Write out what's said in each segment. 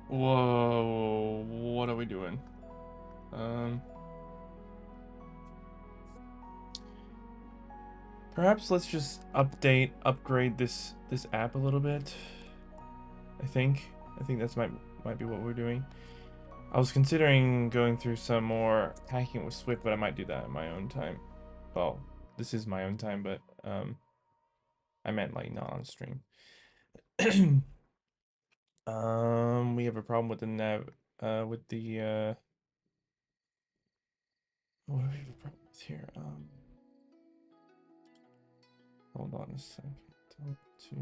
Whoa, what are we doing? Perhaps let's just upgrade this app a little bit. I think that's might be what we're doing. I was considering going through some more hacking with Swift, but I might do that in my own time. Well, this is my own time, but I meant like not on stream. We have a problem with the nav, with the what do we have a problem with here? Hold on a second. To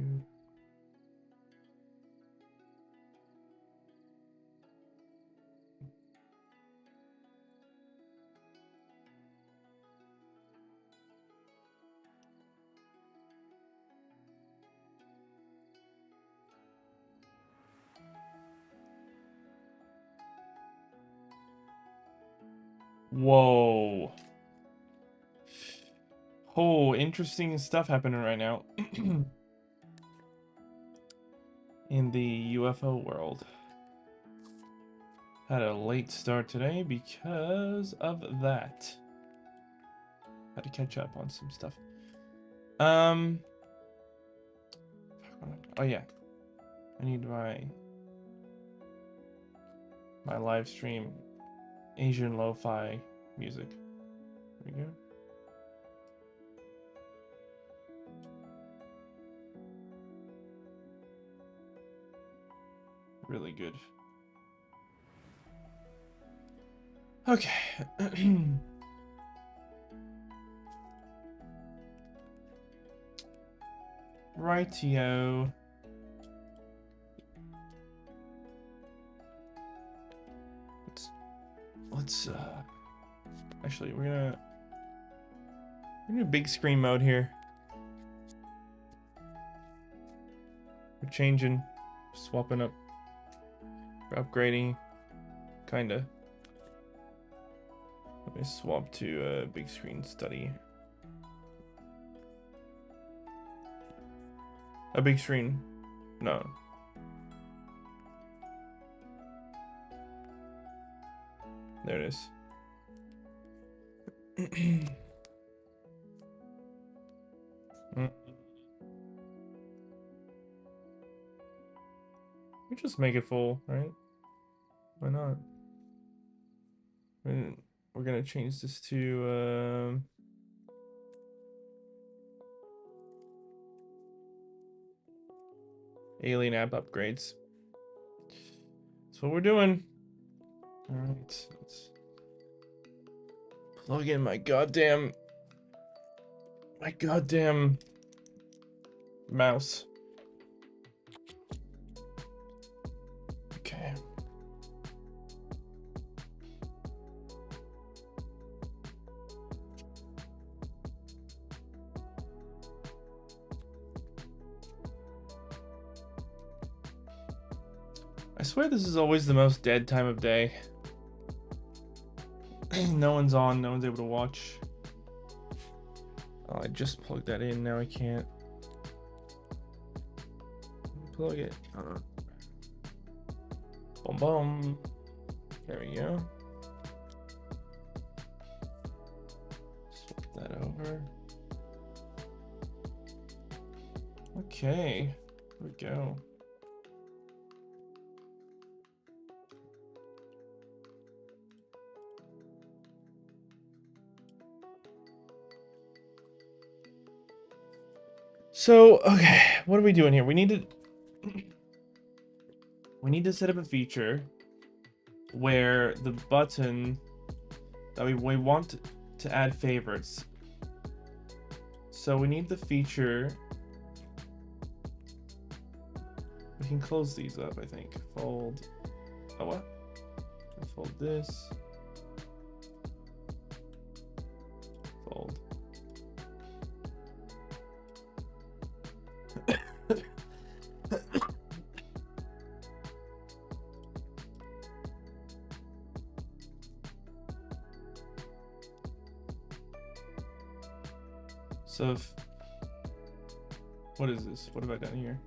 Whoa. Oh, interesting stuff happening right now in the UFO world. Had a late start today because of that. Had to catch up on some stuff. Oh yeah. I need my live stream Asian lo-fi music. There we go. Really good. Okay. Rightio. Let's actually we're gonna do big screen mode here. We're changing, swapping up, we're upgrading, kinda. Let me swap to a big screen study. A big screen, no. There it is. We just make it full, right? Why not? We're gonna change this to alien app upgrades. That's what we're doing. All right, let's plug in my goddamn mouse. Okay. I swear this is always the most dead time of day. No one's on, no one's able to watch. Oh, I just plugged that in, now I can't. Plug it. Boom, boom. There we go. Swap that over. Okay, here we go. So, okay, what are we doing here? We need to set up a feature where the button that we want to add favorites. So we need the feature. We can close these up, I think. Fold. Oh, what? Fold this. Fold. So if, what is this? What have I done here?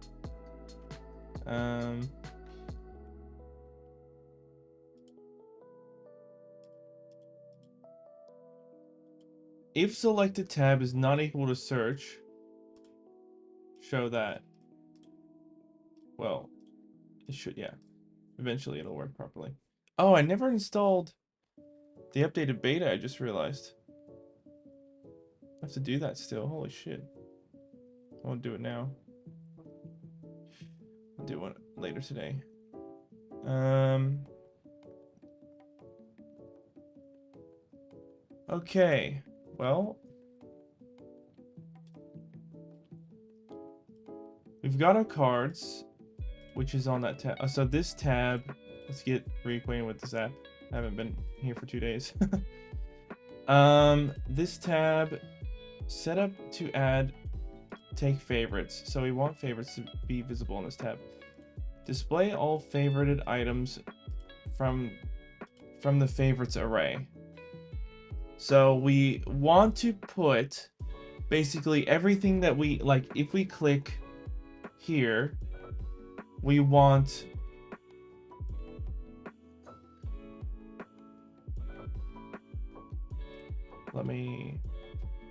if selected tab is not equal to search, show that. Well, it should, yeah. Eventually it'll work properly. Oh, I never installed the updated beta, I just realized. I have to do that still. Holy shit. I won't do it now. I'll do it later today. Okay. Well, we've got our cards, which is on that tab. So this tab, let's get reacquainted with this app. I haven't been here for 2 days. This tab, set up to add, take favorites. So we want favorites to be visible on this tab. Display all favorited items from the favorites array. So we want to put basically everything that we like. If we click here, we want let me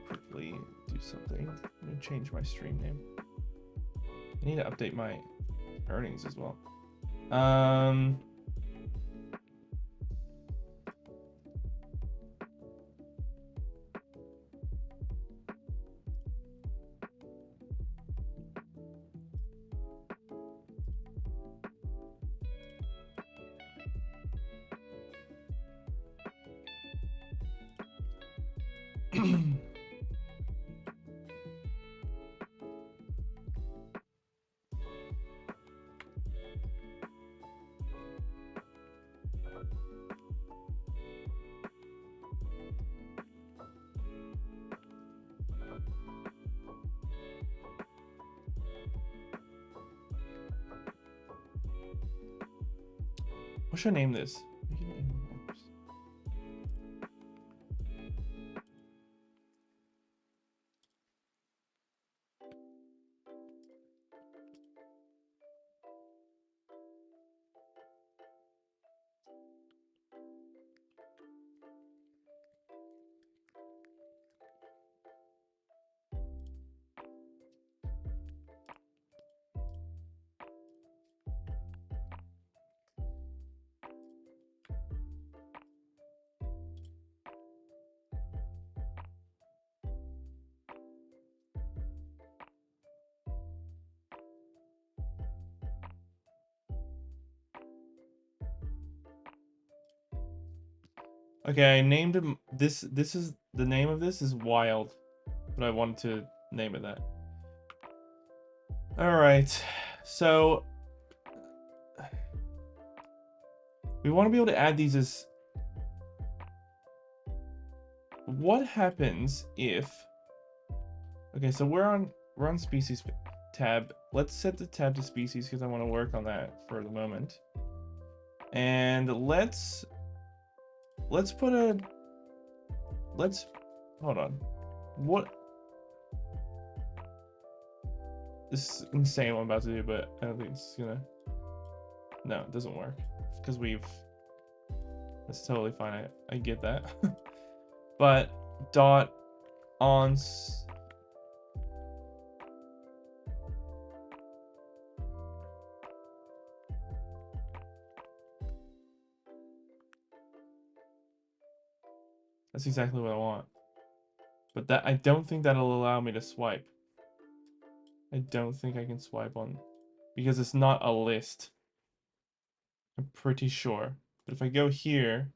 quickly do something. I'm gonna change my stream name. I need to update my earnings as well. What should I name this? Okay, I named him this. This is the name of this is Wild, but I wanted to name it that. All right, so we want to be able to add these as. What happens if? Okay, so we're on species tab. Let's set the tab to species because I want to work on that for the moment. And let's put a. Hold on. What? This is insane what I'm about to do, but I don't think it's gonna. No, it doesn't work because we've. That's totally fine. I get that. But dot on. That's exactly what I want. But that I don't think that'll allow me to swipe. I don't think I can swipe on because it's not a list. I'm pretty sure. But if I go here,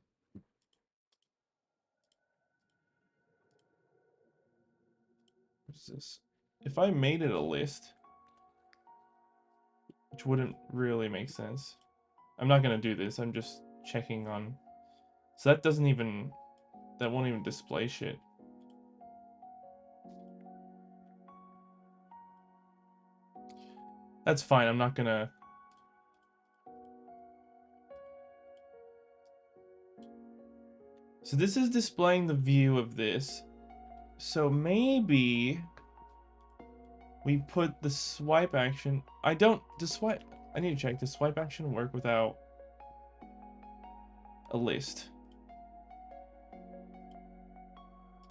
what's this? If I made it a list, which wouldn't really make sense. I'm not gonna do this. I'm just checking on. So that doesn't even. That won't even display shit. That's fine. I'm not gonna. So this is displaying the view of this. So maybe we put the swipe action. I need to check. Does swipe action work without a list?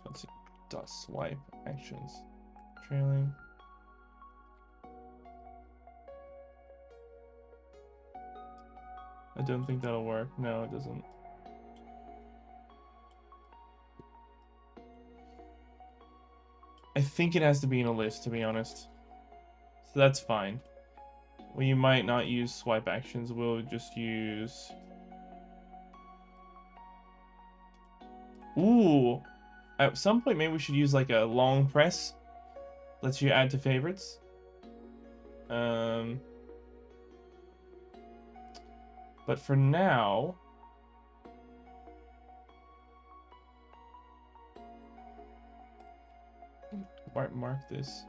Let's see. dot swipe actions trailing. I don't think that'll work. No, it doesn't. I think it has to be in a list, to be honest. So that's fine. We might not use swipe actions. We'll just use... Ooh! At some point, maybe we should use like a long press. Lets you add to favorites. But for now... Mark this.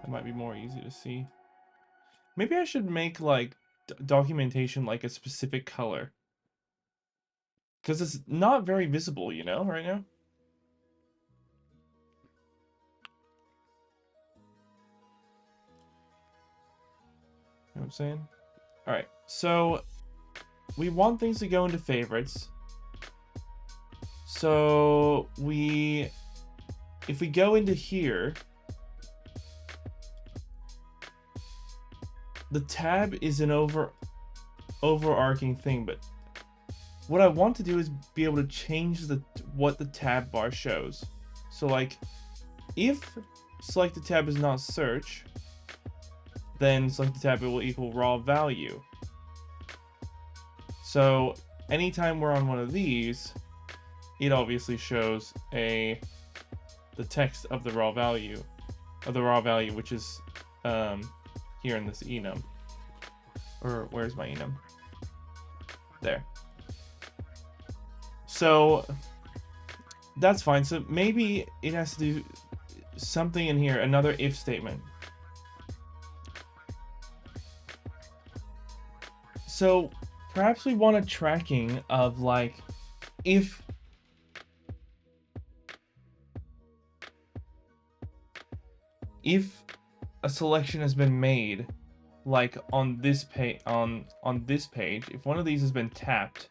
That might be more easy to see. Maybe I should make like documentation like a specific color. Because it's not very visible, you know, right now. You know what I'm saying? Alright, so we want things to go into favorites. So if we go into here, the tab is an overarching thing, but what I want to do is be able to change what the tab bar shows. So like, if selected tab is not search, then selected tab will equal raw value. So anytime we're on one of these, it obviously shows the text of the raw value, which is here in this enum. Or where's my enum? There. So that's fine. So maybe it has to do something in here, another if statement. So perhaps we want a tracking of like if a selection has been made, like on this page, on this page, if one of these has been tapped,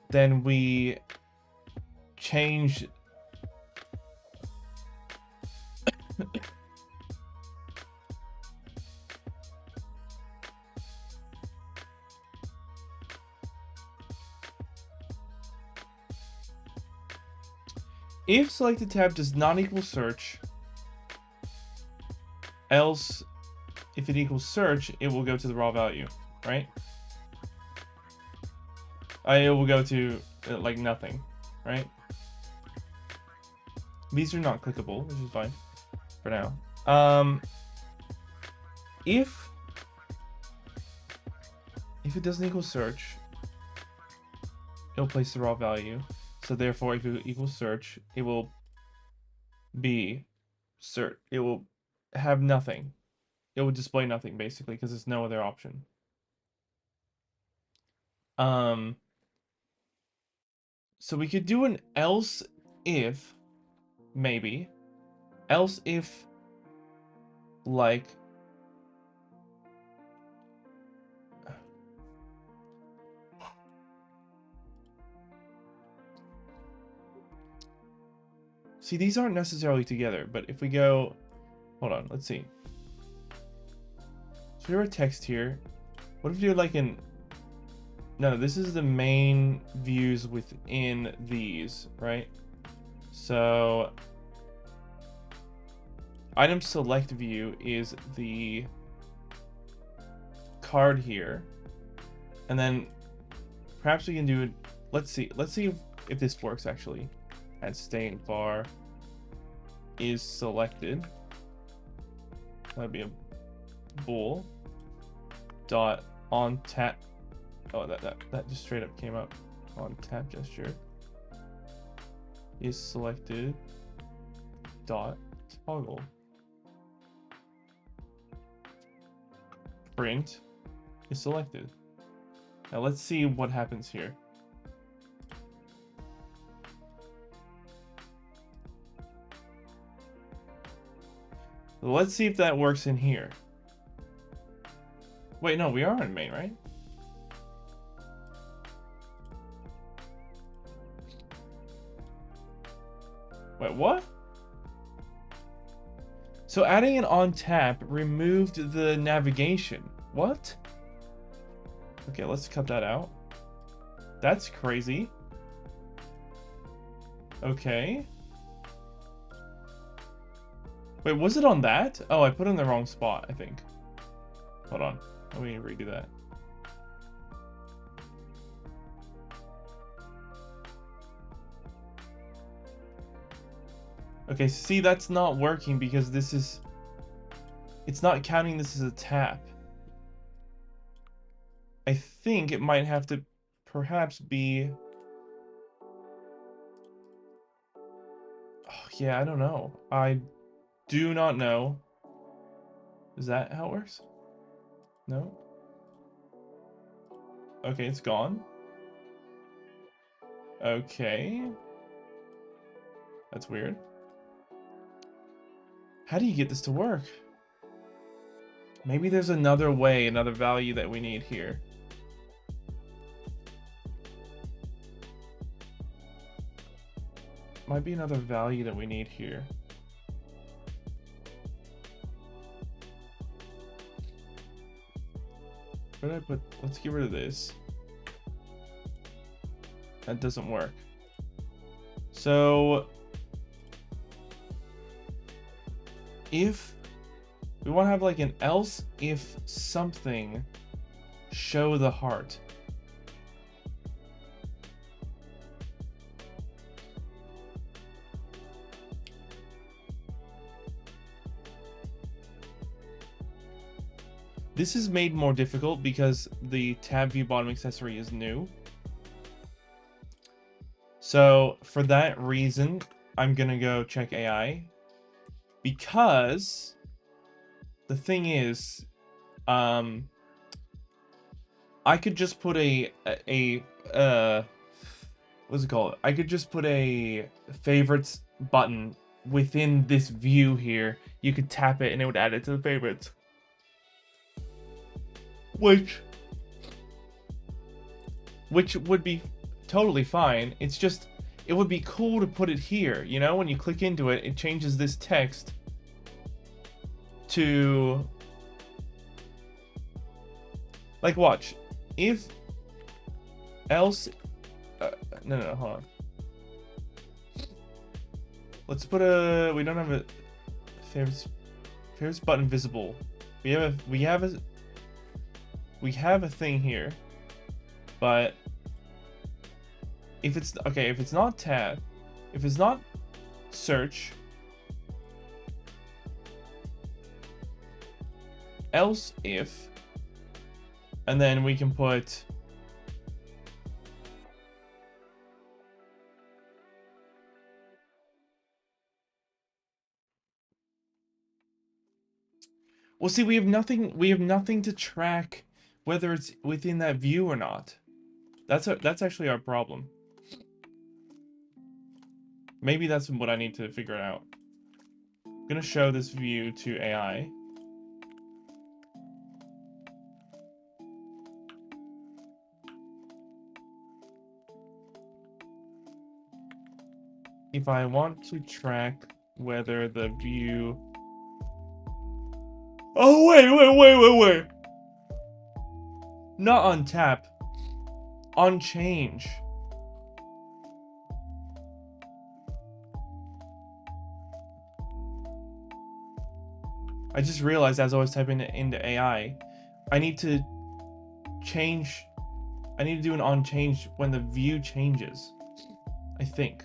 then we change if selected tab does not equal search, else if it equals search, it will go to the raw value, right? It will go to like nothing, right? These are not clickable, which is fine for now. If it doesn't equal search, it'll place the raw value. So therefore, if it equals search, it will be search. It will have nothing. It will display nothing basically because there's no other option. So we could do an else if, maybe. Else if, like, see, these aren't necessarily together, but if we go, hold on, let's see. So there are text here. What if we do like no, this is the main views within these, right? So item select view is the card here. And then perhaps we can do it. Let's see if this works actually. And state bar is selected. That'd be a bool dot on tap. Oh, that just straight up came up. On tap gesture is selected dot toggle print is selected. Now let's see what happens here. Let's see if that works in here. Wait, no, we are in main, right? Wait, what? So adding an on tap removed the navigation. What? Okay, let's cut that out. That's crazy. Okay. Wait, was it on that? Oh, I put it in the wrong spot, I think. Hold on. Let me redo that. Okay, see, that's not working because this is... It's not counting this as a tap. I think it might have to perhaps be... Oh, yeah, I don't know. I do not know. Is that how it works? No? Okay, it's gone. Okay. That's weird. How do you get this to work? Maybe there's another way, another value that we need here. Might be another value that we need here. Where did I put? Let's get rid of this. That doesn't work. So if we want to have like an else if something, show the heart. This is made more difficult because the tab view bottom accessory is new. So for that reason, I'm gonna go check AI, because the thing is, I could just put what's it called? I could just put a favorites button within this view here. You could tap it and it would add it to the favorites. Which would be totally fine. It's just, it would be cool to put it here, you know? When you click into it, it changes this text to... Like, watch. If... Else... no, hold on. Let's put a... We don't have a... Favorites button visible. We have a thing here, but if it's okay, if it's not tab, if it's not search, else if, and then we can put well, see, we have nothing to track whether it's within that view or not. That's actually our problem. Maybe that's what I need to figure out. I'm gonna show this view to AI. If I want to track whether the view... Oh, wait. Not on tap. On change. I just realized as I was typing it into AI, I need to change. I need to do an on change when the view changes, I think.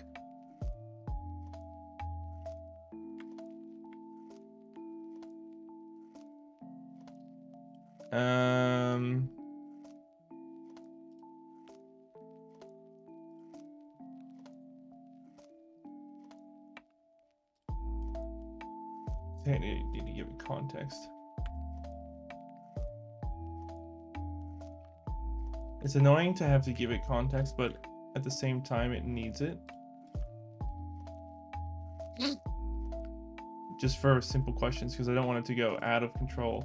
I need to give it context. It's annoying to have to give it context, but at the same time, it needs it. just for simple questions because I don't want it to go out of control.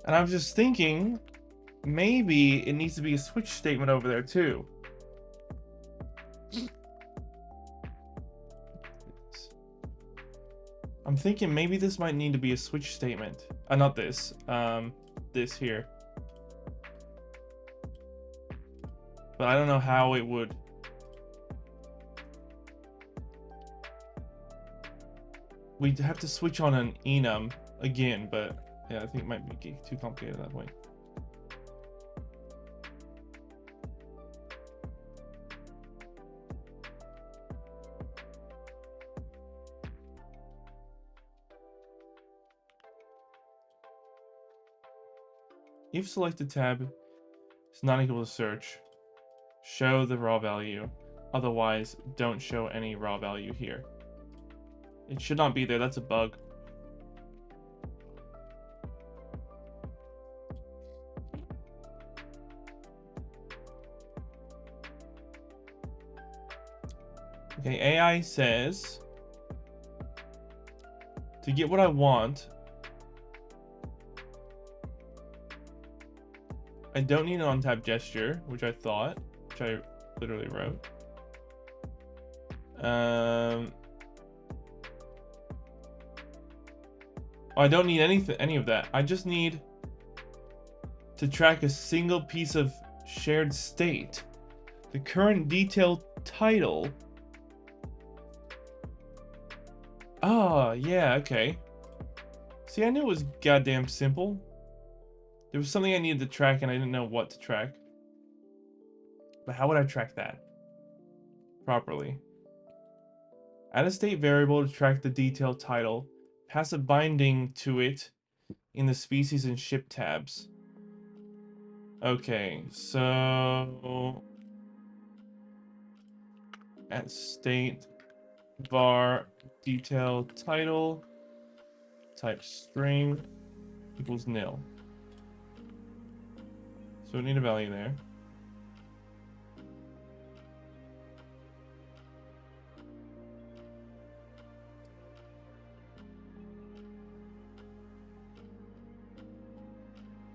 And I was just thinking, maybe it needs to be a switch statement over there too. I'm thinking maybe this might need to be a switch statement. Not this. This here. But I don't know how it would. We'd have to switch on an enum again, but yeah, I think it might be too complicated at that point. If selected tab is not equal to search, show the raw value. Otherwise, don't show any raw value here. It should not be there. That's a bug. Okay, AI says, to get what I want, I don't need an on-tab gesture, which I thought, which I literally wrote. I don't need any of that. I just need to track a single piece of shared state. The current detail title. Oh, yeah, okay. See, I knew it was goddamn simple. There was something I needed to track and I didn't know what to track. But how would I track that properly? Add a state variable to track the detail title. Pass a binding to it in the species and ship tabs. Okay, so at state var detail title type string equals nil. So we need a value there.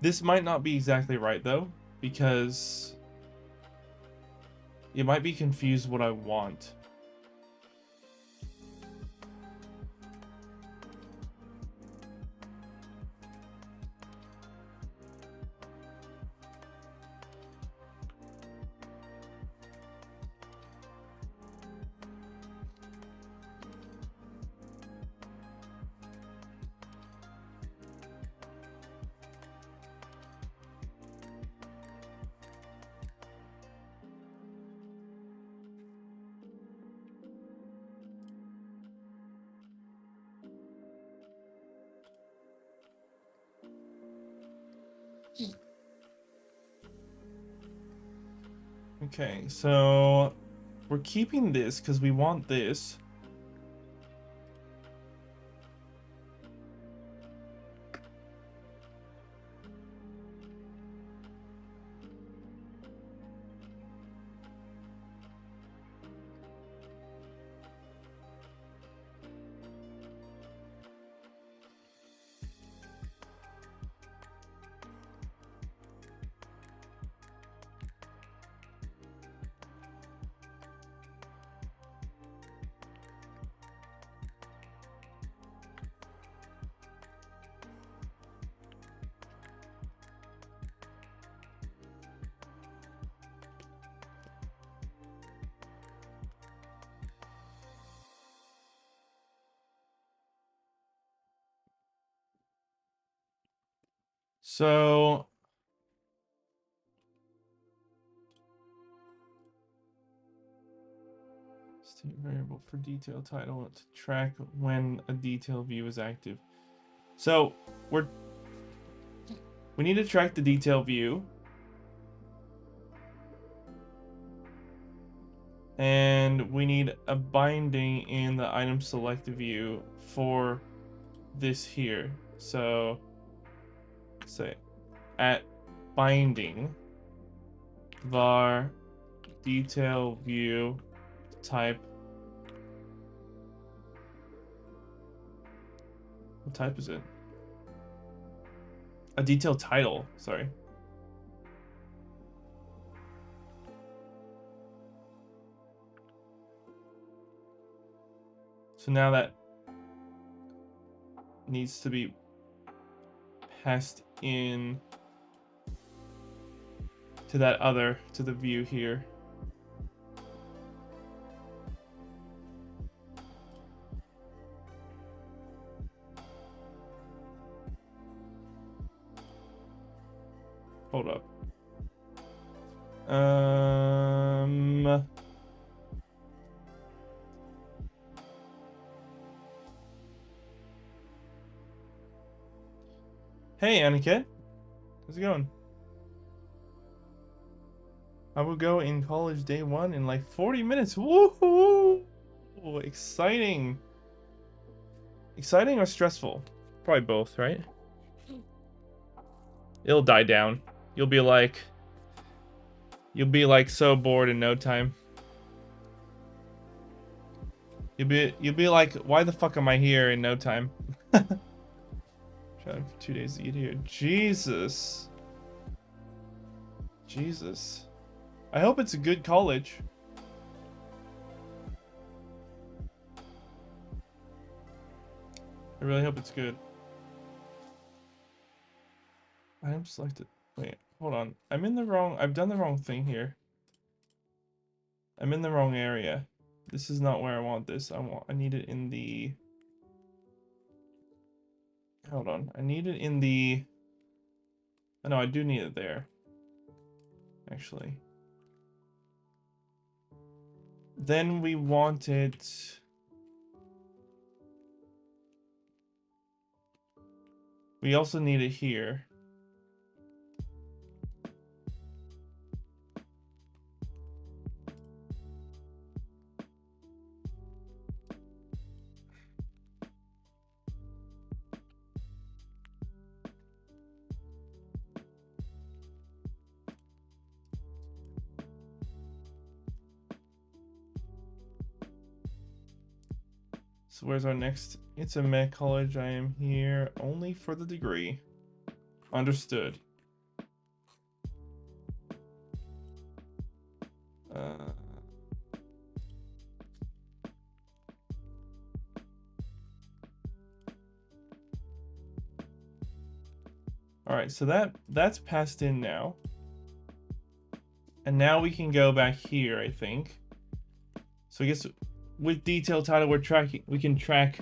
This might not be exactly right though, because it might be confused what I want. Okay, so we're keeping this because we want this. So state variable for detail title to track when a detail view is active. So we need to track the detail view. And we need a binding in the item select view for this here. So say at binding var detail view type. What type is it? A detail title, sorry. So now that needs to be passed in to that other, to the view here. Hold up. Hey, Aniket. How's it going? I will go in college day one in like 40 minutes. Woohoo! Exciting. Exciting or stressful? Probably both, right? It'll die down. You'll be like so bored in no time. You'll be like, why the fuck am I here in no time? Trying for 2 days to get here. Jesus. Jesus. I hope it's a good college. I really hope it's good. I am selected. Wait, hold on. I've done the wrong thing here. I'm in the wrong area. This is not where I want this. I need it in the... Hold on. I need it in the... Oh, no, I do need it there. Actually. Then we want it... We also need it here. So where's our next? It's a med college. I am here only for the degree. Understood. All right, so that's passed in now. And now we can go back here, I think. So I guess with detail title, we can track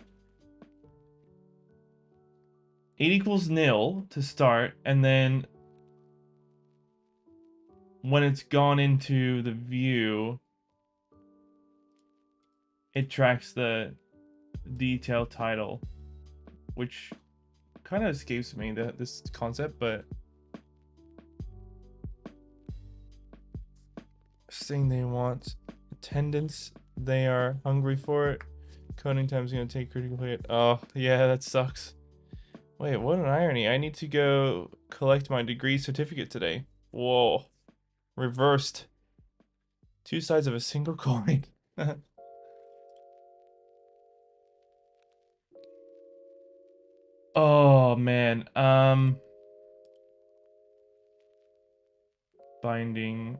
8 equals nil to start, and then when it's gone into the view, it tracks the detail title, which kind of escapes me, this concept, but saying they want attendance, they are hungry for it. Coding time is going to take critical hit. Oh, yeah, that sucks. Wait, what an irony. I need to go collect my degree certificate today. Whoa. Reversed. 2 sides of a single coin. Oh, man. Binding.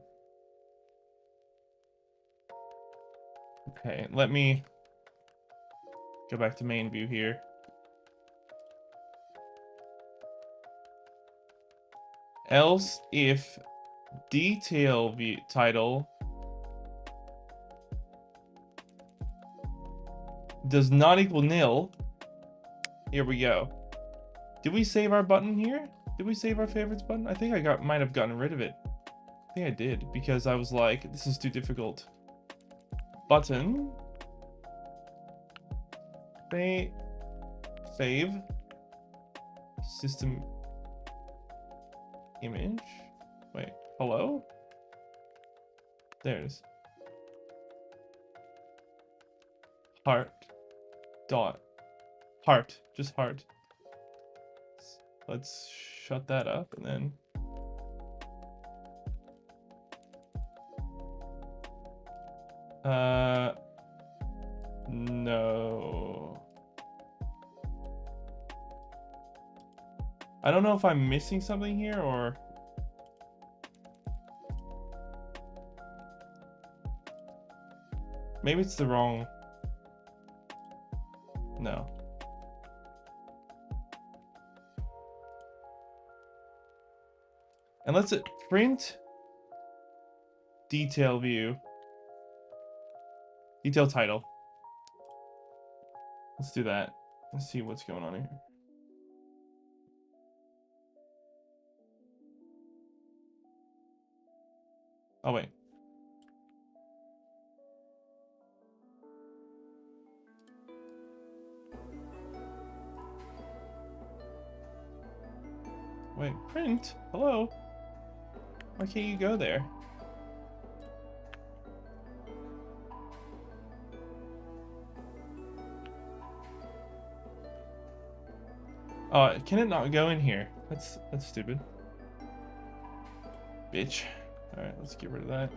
Okay, let me go back to main view here. Else if detail view title does not equal nil. Here we go. Did we save our button here? Did we save our favorites button? I think I might have gotten rid of it. I think I did because I was like, this is too difficult. Button. Save. System image. Wait, hello? There it is. Heart. Dot. Heart. Just heart. Let's shut that up and then. No. I don't know if I'm missing something here or. Maybe it's the wrong. No. And let's print detail view. Detail title. Let's do that. Let's see what's going on here. Oh, wait. Wait, print? Hello? Why can't you go there? Oh, can it not go in here? That's stupid. Bitch. Alright, let's get rid of that.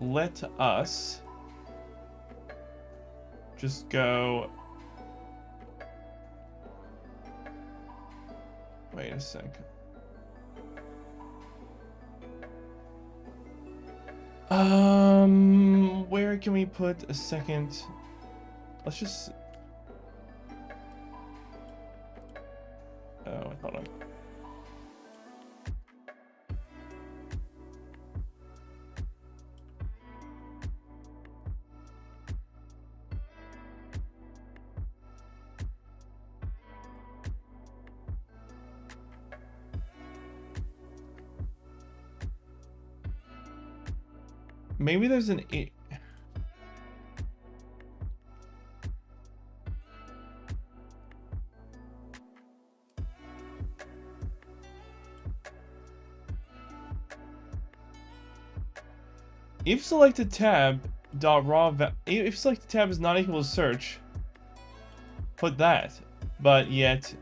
Let us just go. Wait a sec. Where can we put a second? Let's just. Oh, hold on. Maybe there's an if selected tab dot raw if selected tab is not equal to search, put that. But yet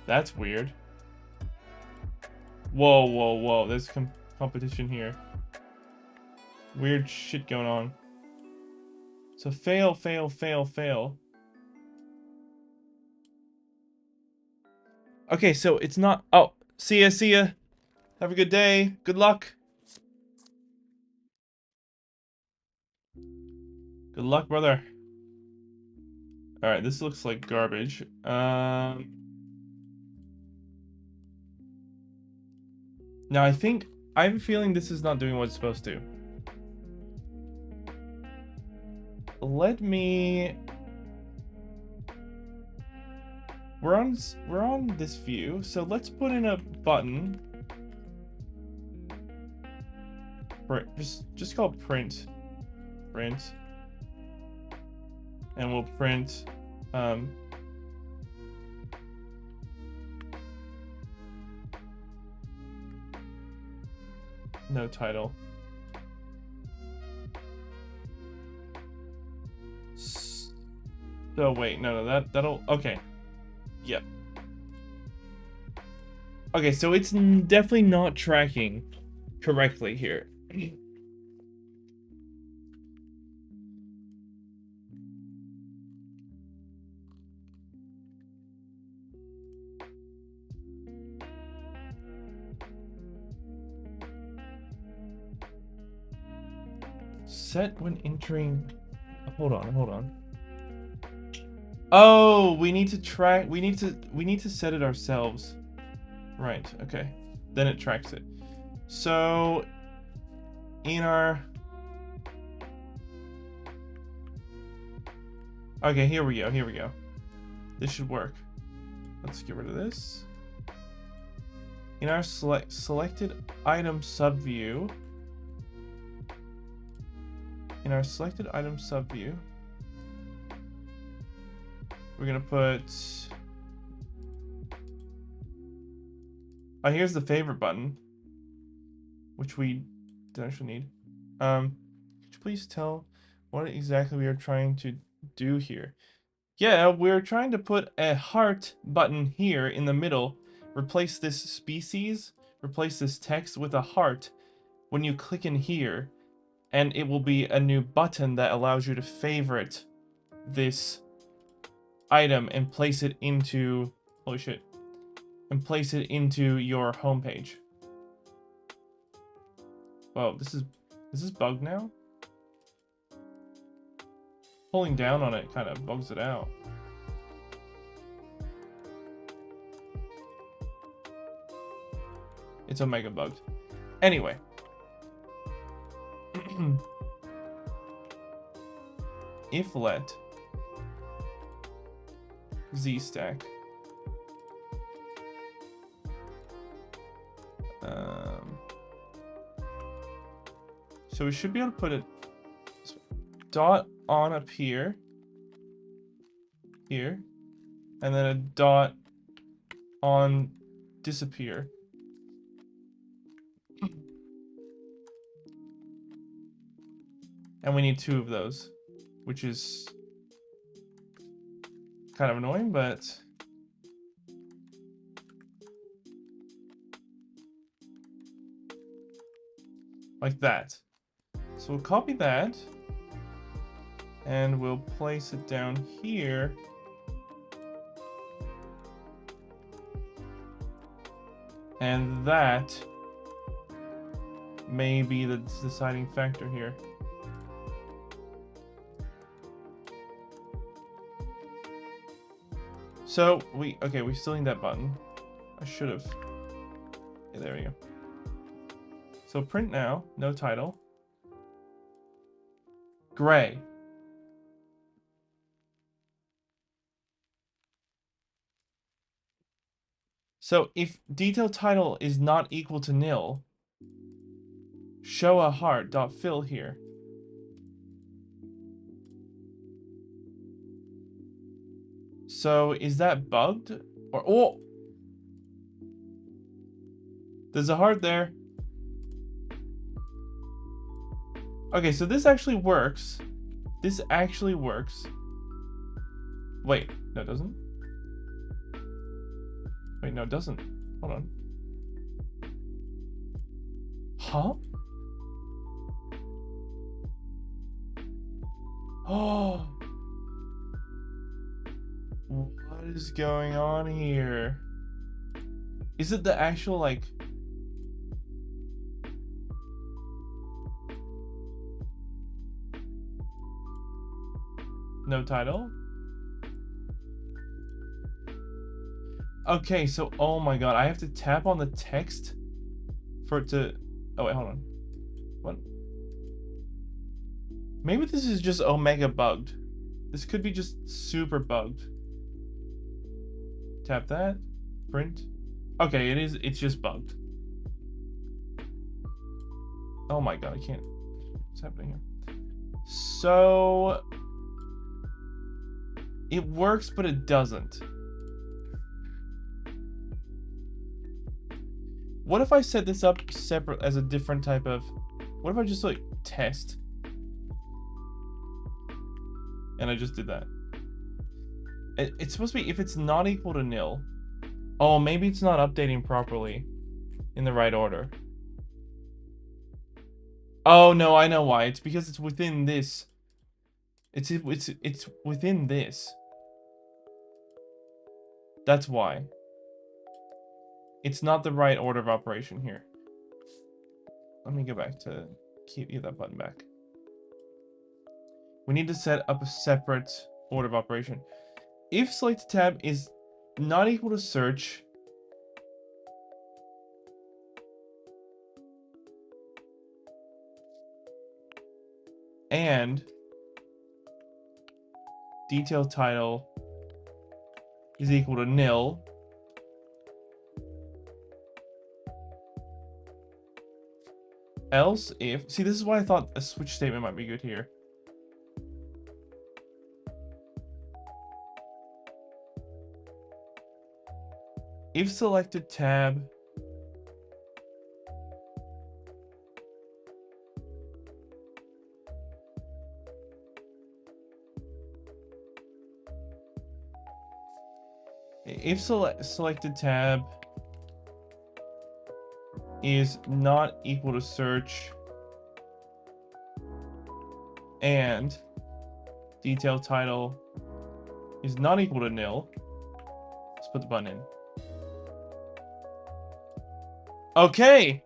that's weird. Whoa, whoa, whoa. There's competition here. Weird shit going on. So fail, fail, fail, fail. Okay, so it's not. Oh, see ya, see ya. Have a good day. Good luck. Good luck, brother. Alright, this looks like garbage. Now I have a feeling this is not doing what it's supposed to. Let me. We're on this view, so let's put in a button. Just call print. Print. And we'll print no title. So wait, no, that'll okay. Yep. Okay, so it's definitely not tracking correctly here. Set when entering. Hold on. Oh, we need to track. We need to set it ourselves. Right. Okay. Then it tracks it. So in our. Okay, here we go. Here we go. This should work. Let's get rid of this. In our selected item subview. In our selected item subview, we're gonna put. Oh, here's the favorite button, which we don't actually need. Could you please tell what exactly we are trying to do here? Yeah, we're trying to put a heart button here in the middle. Replace this species, replace this text with a heart when you click in here, and it will be a new button that allows you to favorite this item and place it into, holy shit, and place it into your homepage. Whoa, is this bugged now? Pulling down on it kind of bugs it out. It's omega bugged. Anyway. If let z stack so we should be able to put a dot on up here, and then a dot on disappear. And we need 2 of those, which is kind of annoying, but like that. So we'll copy that, and we'll place it down here. And that may be the deciding factor here. So we still need that button. I should have. Yeah, there we go. So print now, no title. Gray. So if detail title is not equal to nil, show a heart dot fill here. So is that bugged? Or oh, there's a heart there. Okay, so this actually works. This actually works. Wait, no, it doesn't. Wait, no, it doesn't. Hold on. Huh? Oh. What is going on here? Is it the actual, like... No title? Okay, so, oh my god, I have to tap on the text for it to... Oh, wait, hold on. What? Maybe this is just omega bugged. This could be just super bugged. Tap that. Print. Okay, it's just bugged. Oh my god, I can't... What's happening here? So... It works, but it doesn't. What if I set this up separate as a different type of... What if I just like test? And I just did that. It's supposed to be if it's not equal to nil. Oh, maybe it's not updating properly in the right order. Oh no, I know why. It's because it's within this. It's within this. That's why. It's not the right order of operation here. Let me go back to get that button back. We need to set up a separate order of operation. If selected tab is not equal to search, and detail title is equal to nil. Else if, see, this is why I thought a switch statement might be good here. If selected tab selected tab is not equal to search and detail title is not equal to nil, let's put the button in. Okay,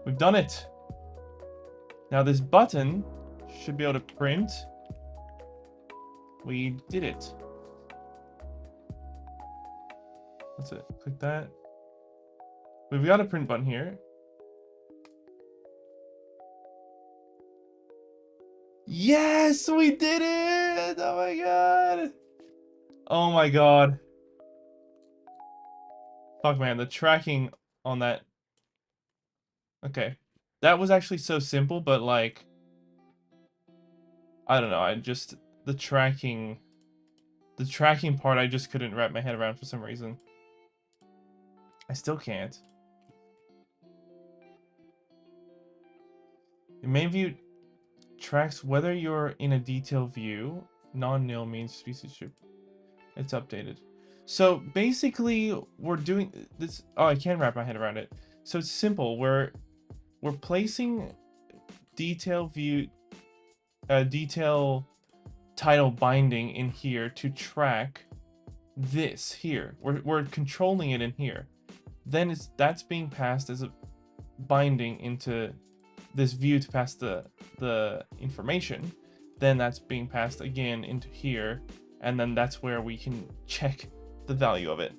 we've done it. Now this button should be able to print. We did it. That's it. Click that. We've got a print button here. Yes, we did it! Oh my god. Oh my god. Fuck, man, the tracking on that. Okay. That was actually so simple, but like, I don't know, the tracking part I just couldn't wrap my head around for some reason. I still can't. It may view tracks whether you're in a detail view. Non-nil means species should. It's updated. So basically, we're doing this. Oh, I can't wrap my head around it. So it's simple. We're placing detail view, detail title binding in here to track this here. We're controlling it in here. Then that's being passed as a binding into this view to pass the information. Then that's being passed again into here, and then that's where we can check the value of it.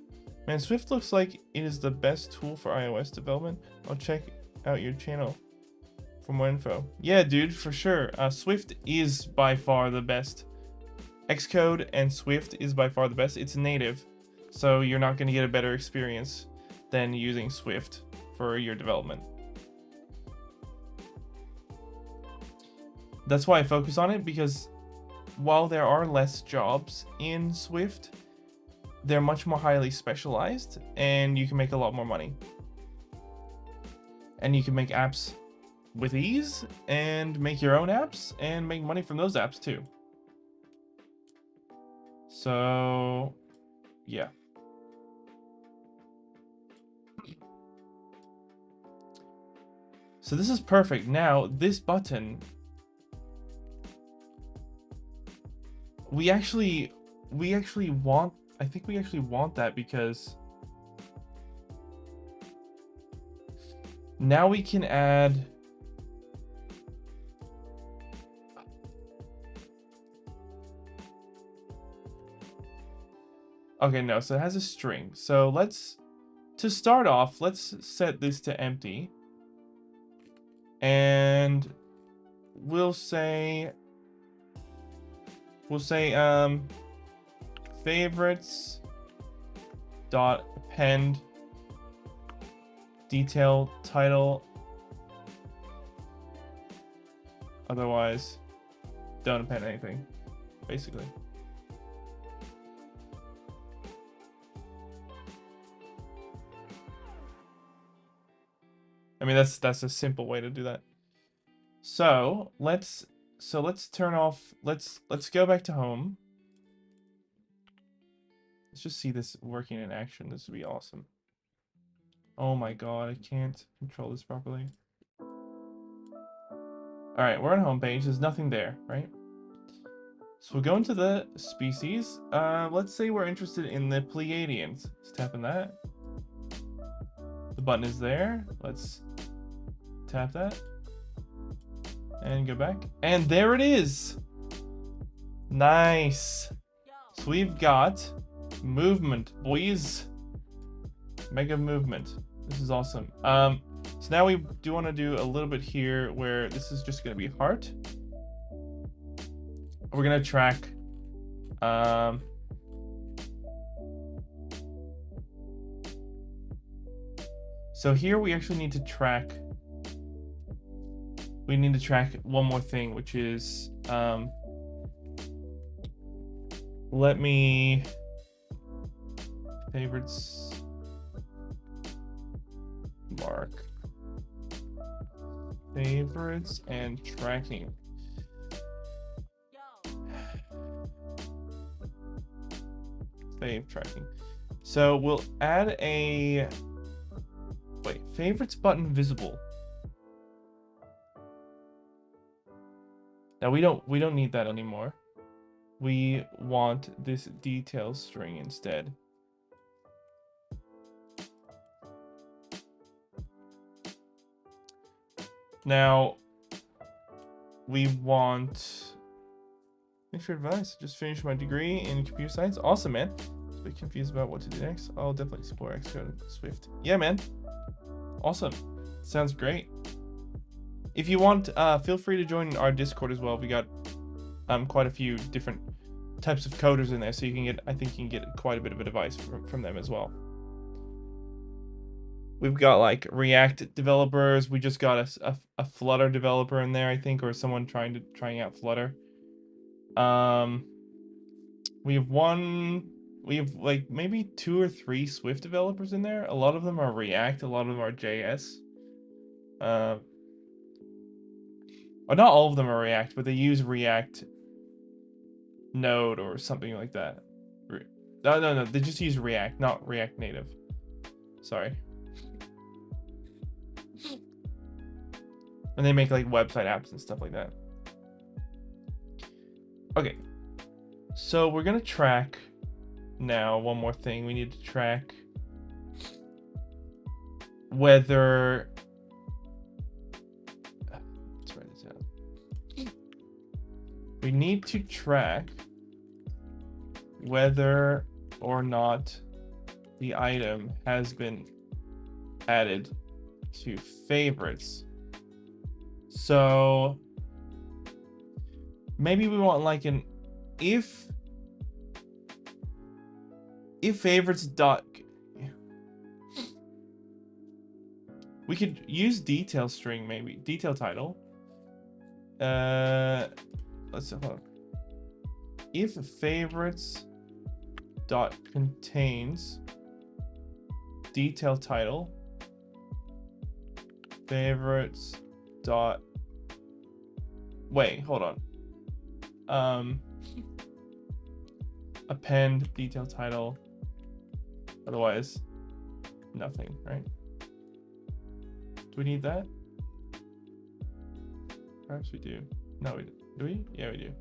Man, Swift looks like it is the best tool for iOS development. I'll check out your channel for more info. Yeah, dude, for sure. Swift is by far the best. Xcode and Swift is by far the best. It's native, so you're not going to get a better experience than using Swift for your development. That's why I focus on it, because while there are less jobs in Swift, they're much more highly specialized, and you can make a lot more money. And you can make apps with ease, and make your own apps, and make money from those apps too. So, yeah. So this is perfect. Now, this button, we actually want, I think we actually want that, because now we can add okay, no, so it has a string. So to start off, let's set this to empty. And we'll say favorites dot append detail title, otherwise don't append anything, basically. I mean, that's a simple way to do that. So let's turn off, let's go back to home. Let's just see this working in action. This would be awesome. Oh my god, I can't control this properly. Alright, we're on home page. There's nothing there, right? So we'll go into the species. Let's say we're interested in the Pleiadians. Let's tap on that. The button is there. Let's tap that. And go back. And there it is! Nice! So we've got movement, boys. Mega movement. This is awesome. So now we do want to do a little bit here where this is just going to be heart. we're gonna track so here we actually need to track one more thing, which is let me favorites mark favorites and tracking. Fave tracking. So we'll add a favorites button visible. Now we don't need that anymore. We want this details string instead. Now we want make sure advice. Just finished my degree in computer science. Awesome, man. A bit confused about what to do next. I'll definitely explore Xcode and Swift. Yeah, man. Awesome. Sounds great. If you want, feel free to join our Discord as well. We got quite a few different types of coders in there, so you can get, I think you can get quite a bit of advice from them as well. We've got like React developers. We just got a Flutter developer in there, I think, or someone trying out Flutter. We have like maybe 2 or 3 Swift developers in there. A lot of them are React, a lot of them are JS. Or not all of them are React, but they use React Node or something like that. No, they just use React, not React Native. Sorry. And they make like website apps and stuff like that. Okay. So we're gonna track now one more thing. We need to track whether let's write this down. We need to track whether or not the item has been added to favorites. So maybe we want like an if favorites dot, we could use detail string, maybe detail title. Let's hold on. If favorites dot contains detail title, favorites dot hold on. Append detail title, otherwise nothing, right? Do we need that? Perhaps we do. No, we do we? Yeah, we do.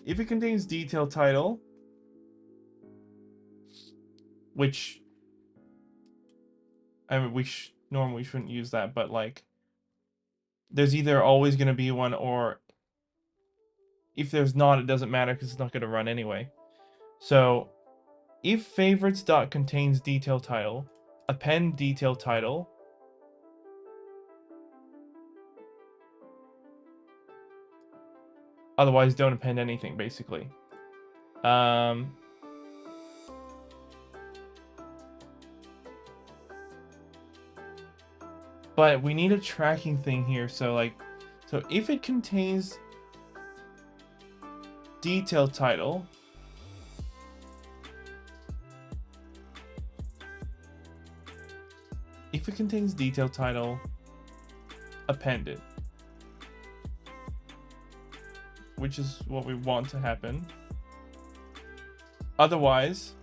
If it contains detail title, which I mean, normally we shouldn't use that, but like there's either always going to be one, or if there's not, it doesn't matter because it's not going to run anyway. So if favorites dot contains detail title, append detail title, otherwise don't append anything, basically. But we need a tracking thing here. So if it contains detail title, append it, which is what we want to happen. Otherwise,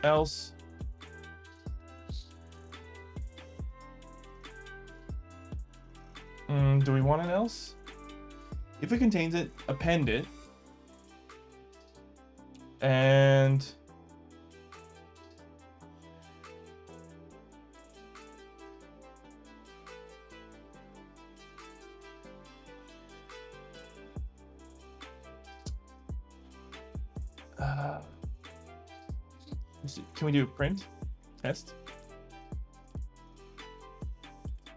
else do we want an else? If it contains it, append it. And can we do a print test?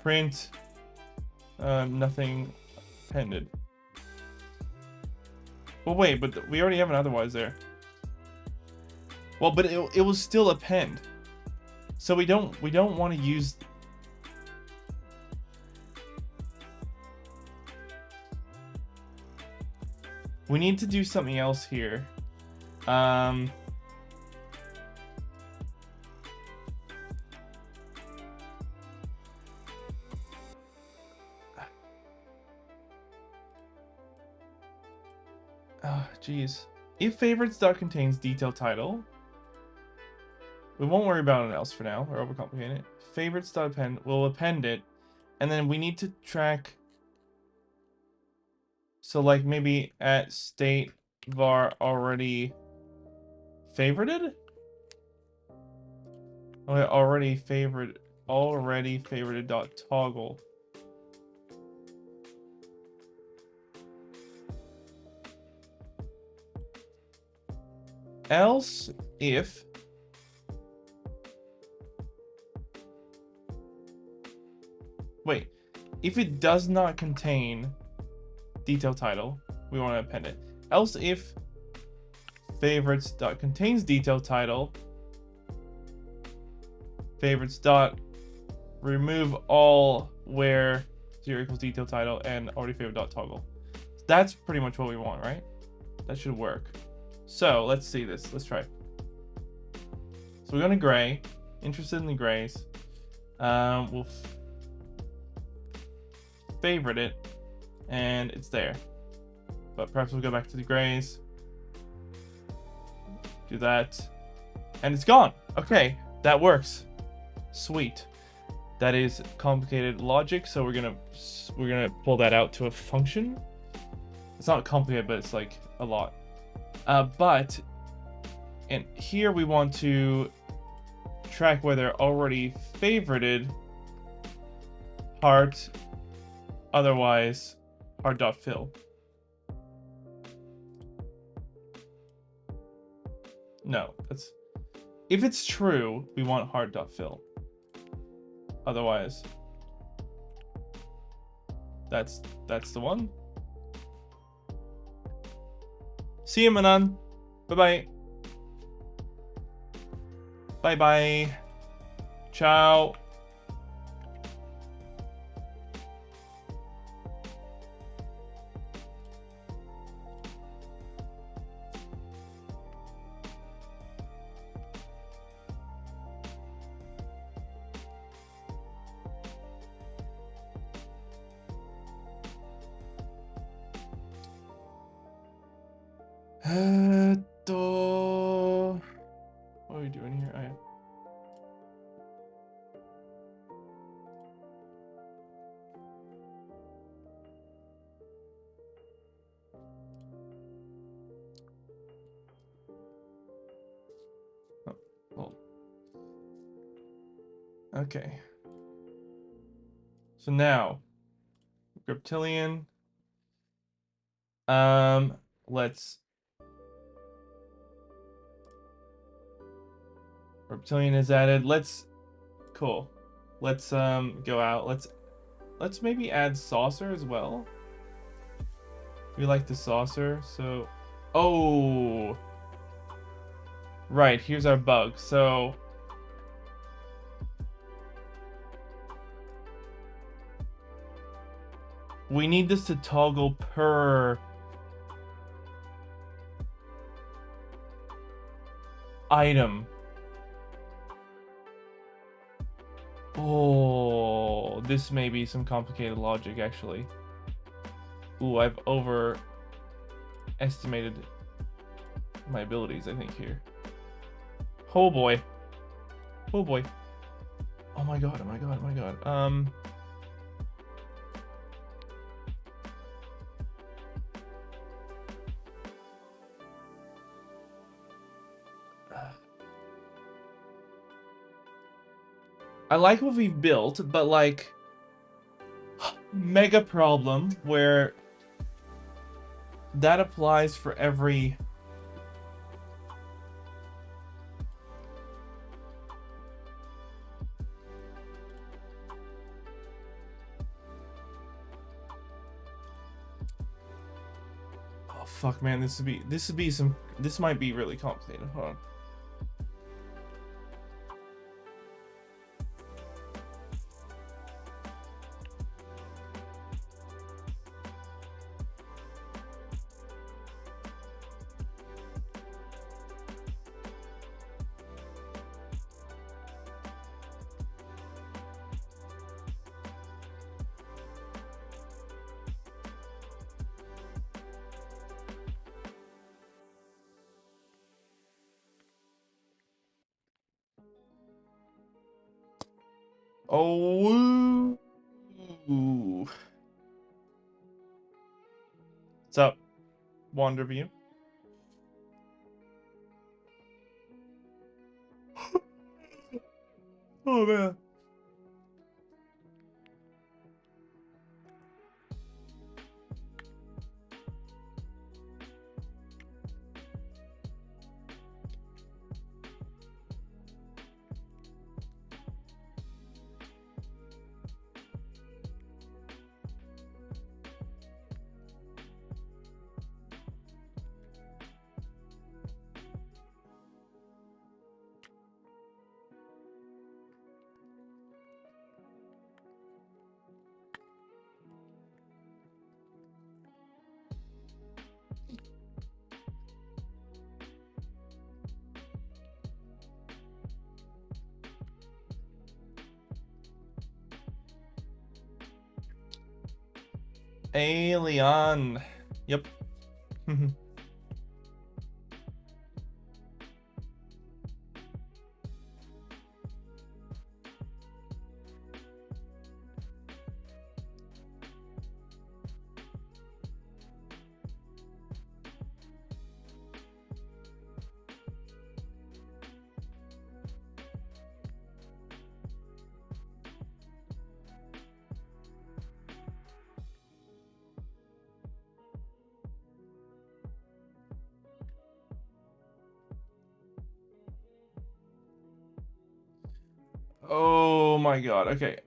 Print nothing appended. Well, wait, but we already have an otherwise there. Well, but it was still append. So we don't want to use. We need to do something else here. Geez. If favorites.contains detail title, we won't worry about anything else for now. We're overcomplicating it. Favorites.append, we'll append it, and then we need to track. So like maybe at state var already favorited. Okay, already favorited dot toggle. Else if if it does not contain detail title, we want to append it. Else if favorites dot contains detail title, favorites dot remove all where 0 equals detail title and already favorite dot toggle. That's pretty much what we want, right? That should work. So let's see this. Let's try. So we're going to gray. Interested in the grays. We'll favorite it, and it's there. But perhaps we'll go back to the grays. Do that, and it's gone. Okay, that works. Sweet. That is complicated logic. So we're gonna pull that out to a function. It's not complicated, but it's like a lot. And here we want to track whether already favorited heart, otherwise heart.fill. No, that's if it's true, we want heart.fill. Otherwise, that's the one. See you, Manan. Bye-bye. Bye-bye. Ciao. What are we doing here? Well. Okay. So now, reptilian. Reptilian is added. Cool. Let's go out. Let's maybe add saucer as well. We like the saucer, so right, here's our bug. So we need this to toggle per item. Oh, this may be some complicated logic, actually. Ooh, I've overestimated my abilities, I think, here. Oh boy. Oh boy. Oh my god, oh my god, oh my god. I like what we've built, but like mega problem where that applies for every fuck, man, this might be really complicated. Hold on. Oh, ooh. What's up, Wanderview? Oh man. Alien. Yep. Oh my god. Okay.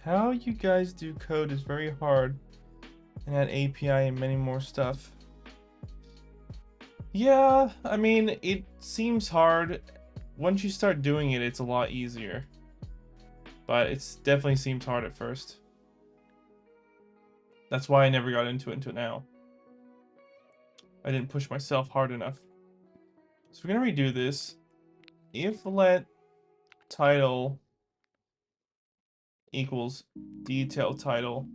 How you guys do code is very hard, and add API and many more stuff. Yeah, I mean, it seems hard. Once you start doing it, it's a lot easier. But it's definitely seems hard at first. That's why I never got into it until now. I didn't push myself hard enough. So we're gonna redo this. If let title equals detail title.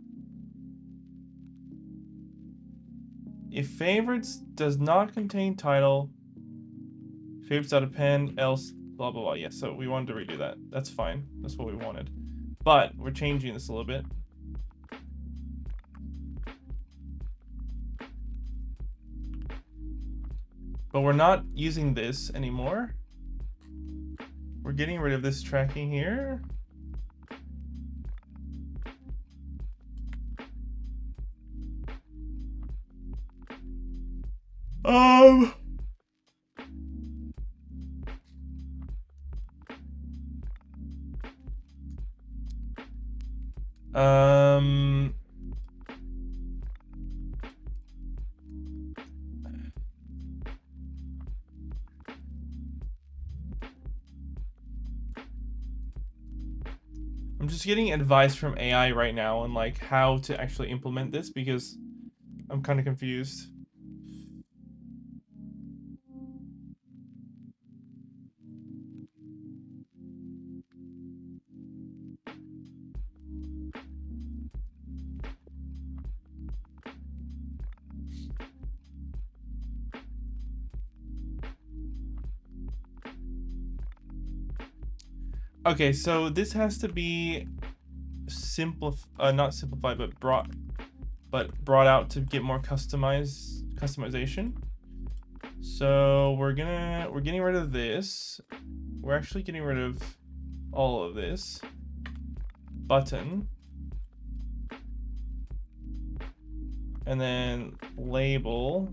If favorites does not contain title, favorites.append, else blah blah blah. Yeah, so we wanted to redo that. That's fine. That's what we wanted. But we're changing this a little bit. But we're not using this anymore. We're getting rid of this tracking here. Um, I'm just getting advice from AI right now on like how to actually implement this because I'm kind of confused. Okay, so this has to be not simplified, but brought out to get more customization. So we're getting rid of this. We're actually getting rid of all of this. Button. And then label.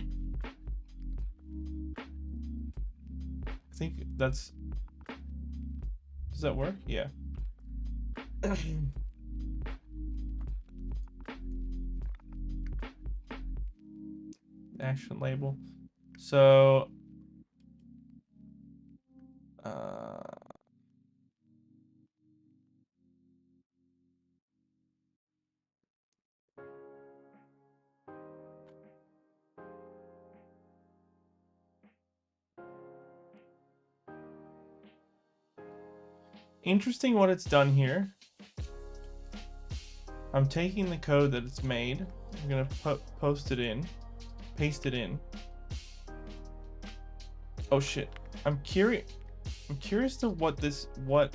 I think that's... Does that work? Yeah. Action label. So... interesting what it's done here. I'm taking the code that it's made. I'm gonna paste it in. Oh shit! I'm curious to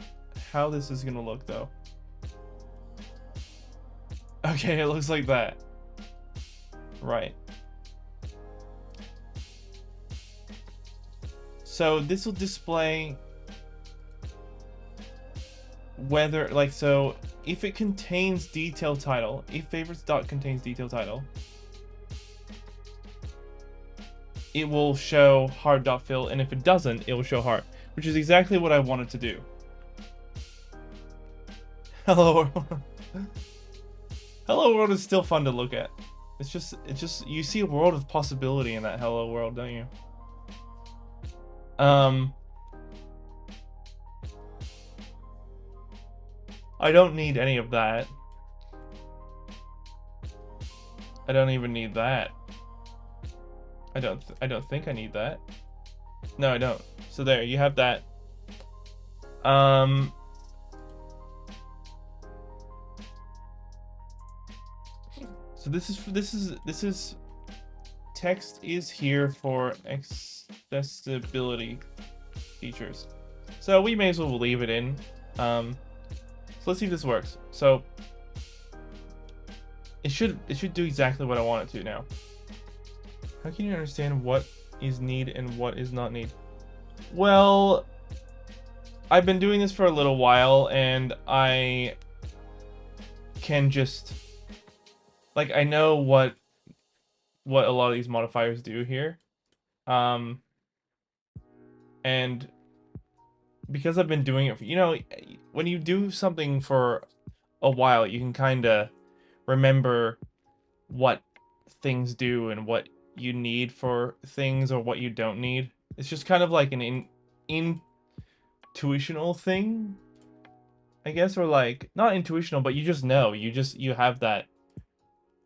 how this is gonna look though. Okay, it looks like that. Right. So this will display whether, like, so if it contains detail title, if favorites dot contains detail title, it will show hard dot fill, and if it doesn't, it will show hard, which is exactly what I wanted to do. Hello world. Hello world is still fun to look at. It's just you see a world of possibility in that hello world, don't you? I don't need any of that. I don't even need that. I don't think I need that. No, I don't. So there, you have that. So this is text is here for accessibility features. So we may as well leave it in. So let's see if this works. So it should do exactly what I want it to now. How can you understand what is need and what is not need? Well, I've been doing this for a little while, and I can just, like, I know what a lot of these modifiers do here. And because I've been doing it for, you know, when you do something for a while, you can kind of remember what things do and what you need for things or what you don't need. It's just kind of like an intuitional thing, I guess, or like not intuitional, but you just know, you have that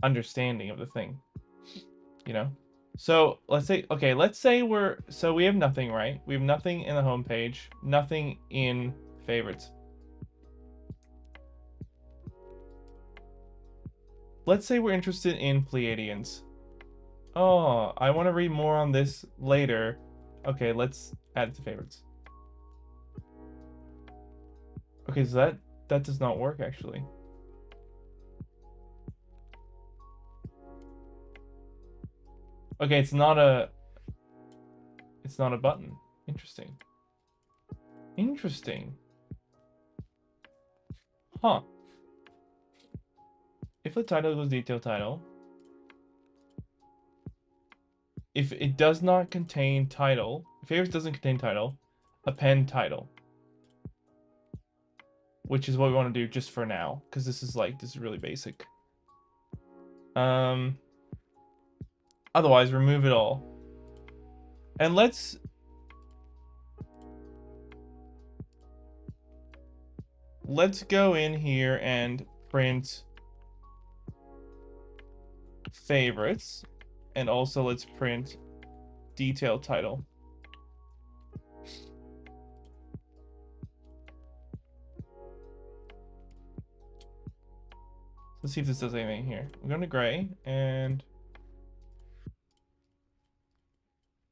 understanding of the thing, you know. So let's say we have nothing, right? We have nothing in the home page, nothing in favorites. Let's say we're interested in Pleiadians. Oh, I want to read more on this later. Okay, let's add it to favorites. Okay, so that does not work actually. Okay, it's not a button. Interesting. Interesting. Huh. If the title goes detail title, if it does not contain title, if favorites doesn't contain title, append title. Which is what we want to do just for now, because this is really basic. Otherwise, remove it all. And let's go in here and print favorites, and also let's print detail title. Let's see if this does anything here. I'm going to gray, and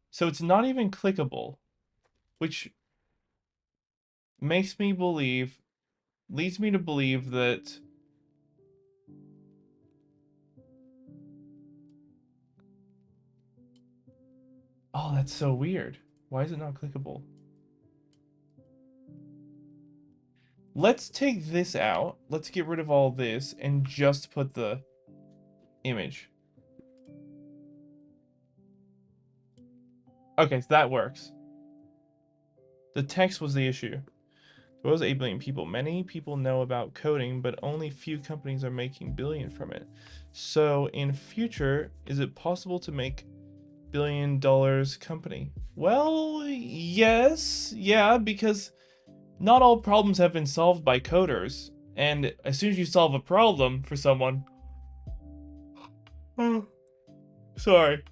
so it's not even clickable, which leads me to believe that oh, that's so weird. Why is it not clickable? Let's take this out. Let's get rid of all this and just put the image. Okay, so that works. The text was the issue. There was 8 billion people. Many people know about coding, but only few companies are making billion from it. So in future, is it possible to make $1 billion company? Well, yes. Yeah, because not all problems have been solved by coders. And as soon as you solve a problem for someone, sorry,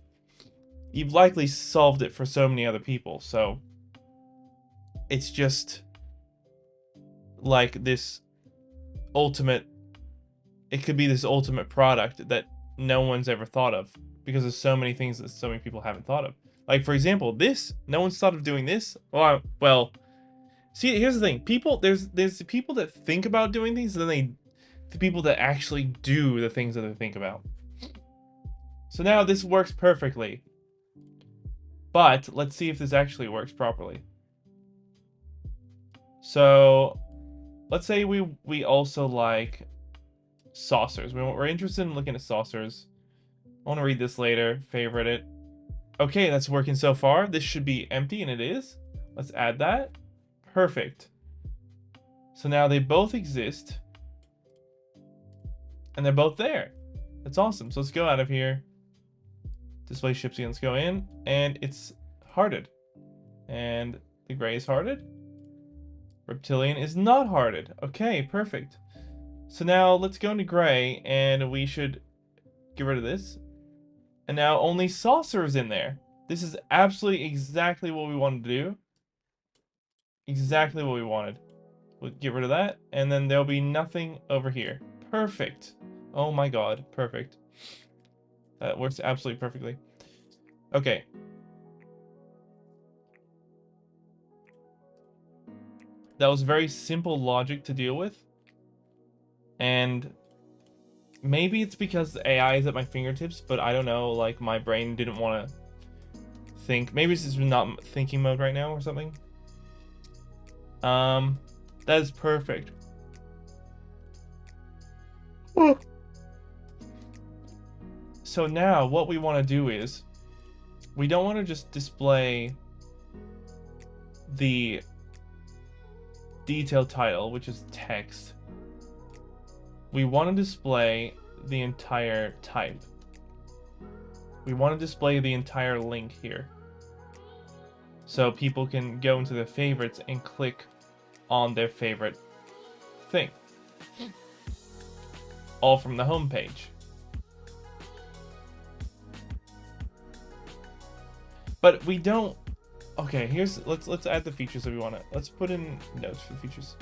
you've likely solved it for so many other people. So it's just like this ultimate, it could be this ultimate product that no one's ever thought of because there's so many things that so many people haven't thought of. Like, for example, this, no one's thought of doing this. Well, see, here's the thing. People, there's the people that think about doing things, and then the people that actually do the things that they think about. So now this works perfectly. But let's see if this actually works properly. So let's say we also like saucers. We're interested in looking at saucers. I want to read this later, favorite it. Okay, that's working so far. This should be empty, and it is. Let's add that. Perfect. So now they both exist. And they're both there. That's awesome. So let's go out of here. Display shipsy, let's go in. And it's hearted. And the gray is hearted. Reptilian is not hearted. Okay, perfect. So now let's go into gray, and we should get rid of this. And now only saucer is in there. This is absolutely exactly what we wanted to do. Exactly what we wanted. We'll get rid of that, and then there'll be nothing over here. Perfect. Oh my god, perfect. That works absolutely perfectly. Okay. That was very simple logic to deal with. And maybe it's because the AI is at my fingertips, but I don't know, like my brain didn't want to think. Maybe it's just not thinking mode right now or something. That is perfect. So now what we want to do is we don't want to just display the detail title, which is text. We want to display the entire type. We want to display the entire link here. So people can go into their favorites and click on their favorite thing. All from the home page. But we don't. Okay, here's let's add the features that we want to. Let's put in notes for the features.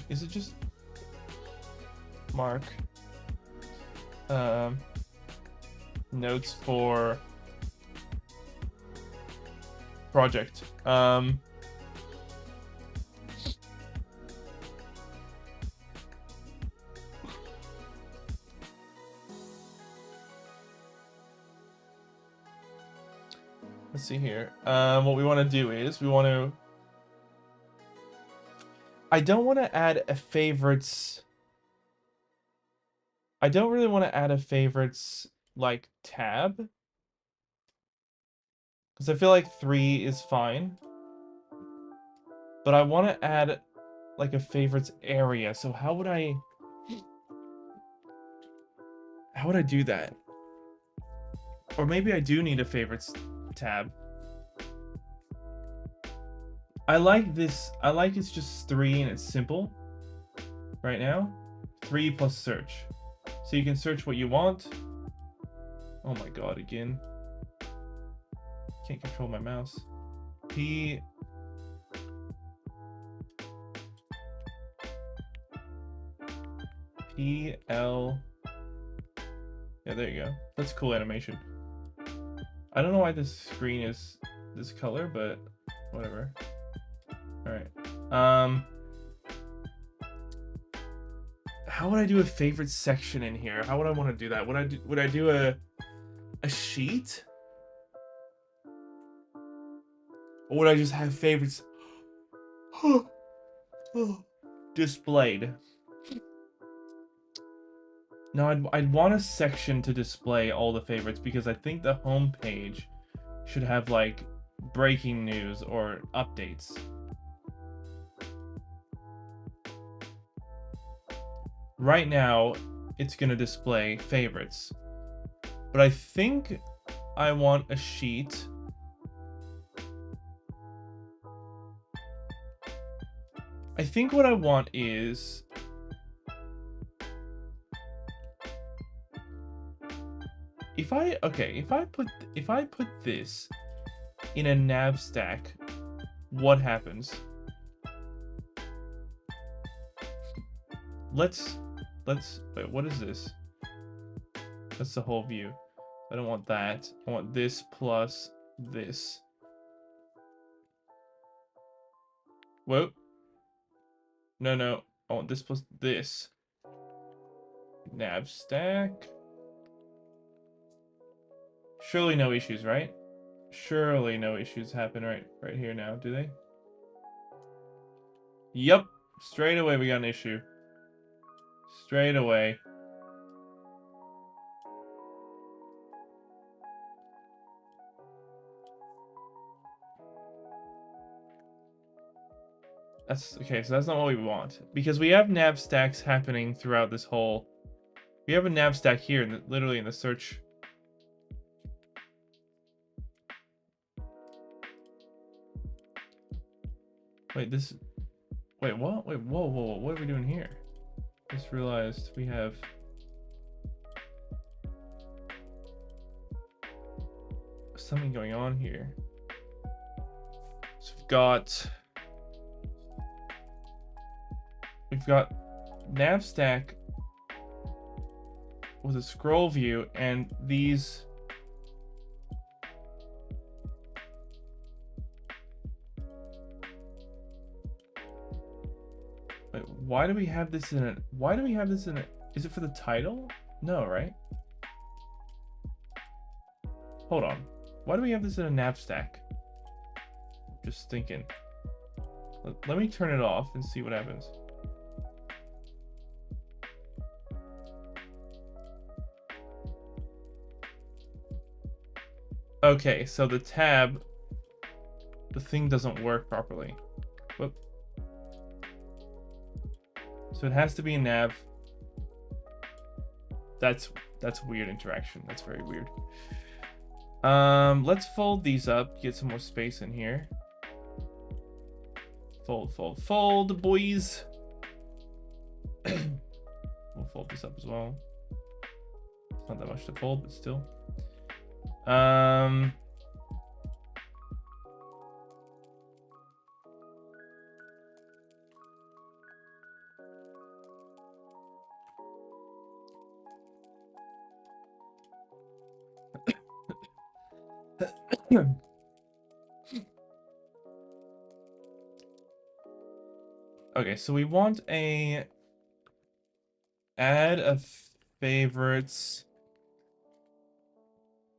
Is it just mark notes for project? Let's see here. What we want to do is we want to. I don't want to add a favorites. I don't really want to add a favorites like tab, because I feel like 3 is fine. But I want to add like a favorites area. So how would I do that? Or maybe I do need a favorites tab. I like this. I like it's just 3 and it's simple. Right now, 3 plus search. So you can search what you want. Oh my god, again. Can't control my mouse. L. Yeah, there you go. That's cool animation. I don't know why this screen is this color, but whatever. Alright. How would I do a favorite section in here? How would I want to do that? Would I do a sheet? Or would I just have favorites? Displayed. Now, I'd want a section to display all the favorites because I think the home page should have like breaking news or updates. Right now, it's going to display favorites. But I think I want a sheet. I think what I want is if I put this in a nav stack, what happens? Let's wait, what is this? That's the whole view. I don't want that. I want this plus this. Whoa. No. I want this plus this. Nav stack. Surely no issues, right? Surely no issues happen right here now, do they? Yep. Straight away we got an issue. Straight away. That's okay, so that's not what we want. Because we have nav stacks happening throughout this whole... We have a nav stack here, literally in the search. Wait, this... Wait, what? Wait, whoa. What are we doing here? Just realized we have... something going on here. So we've got nav stack with a scroll view and these wait, why do we have this in it? Why do we have this in it? Is it for the title? No, right? Hold on. Why do we have this in a nav stack? Just thinking. Let me turn it off and see what happens. Okay, so the tab, the thing doesn't work properly. Whoop. So it has to be a nav. That's weird interaction. That's very weird. Let's fold these up, get some more space in here. Fold, boys. We'll fold this up as well. It's not that much to fold, but still. Okay, so we want a add a favorites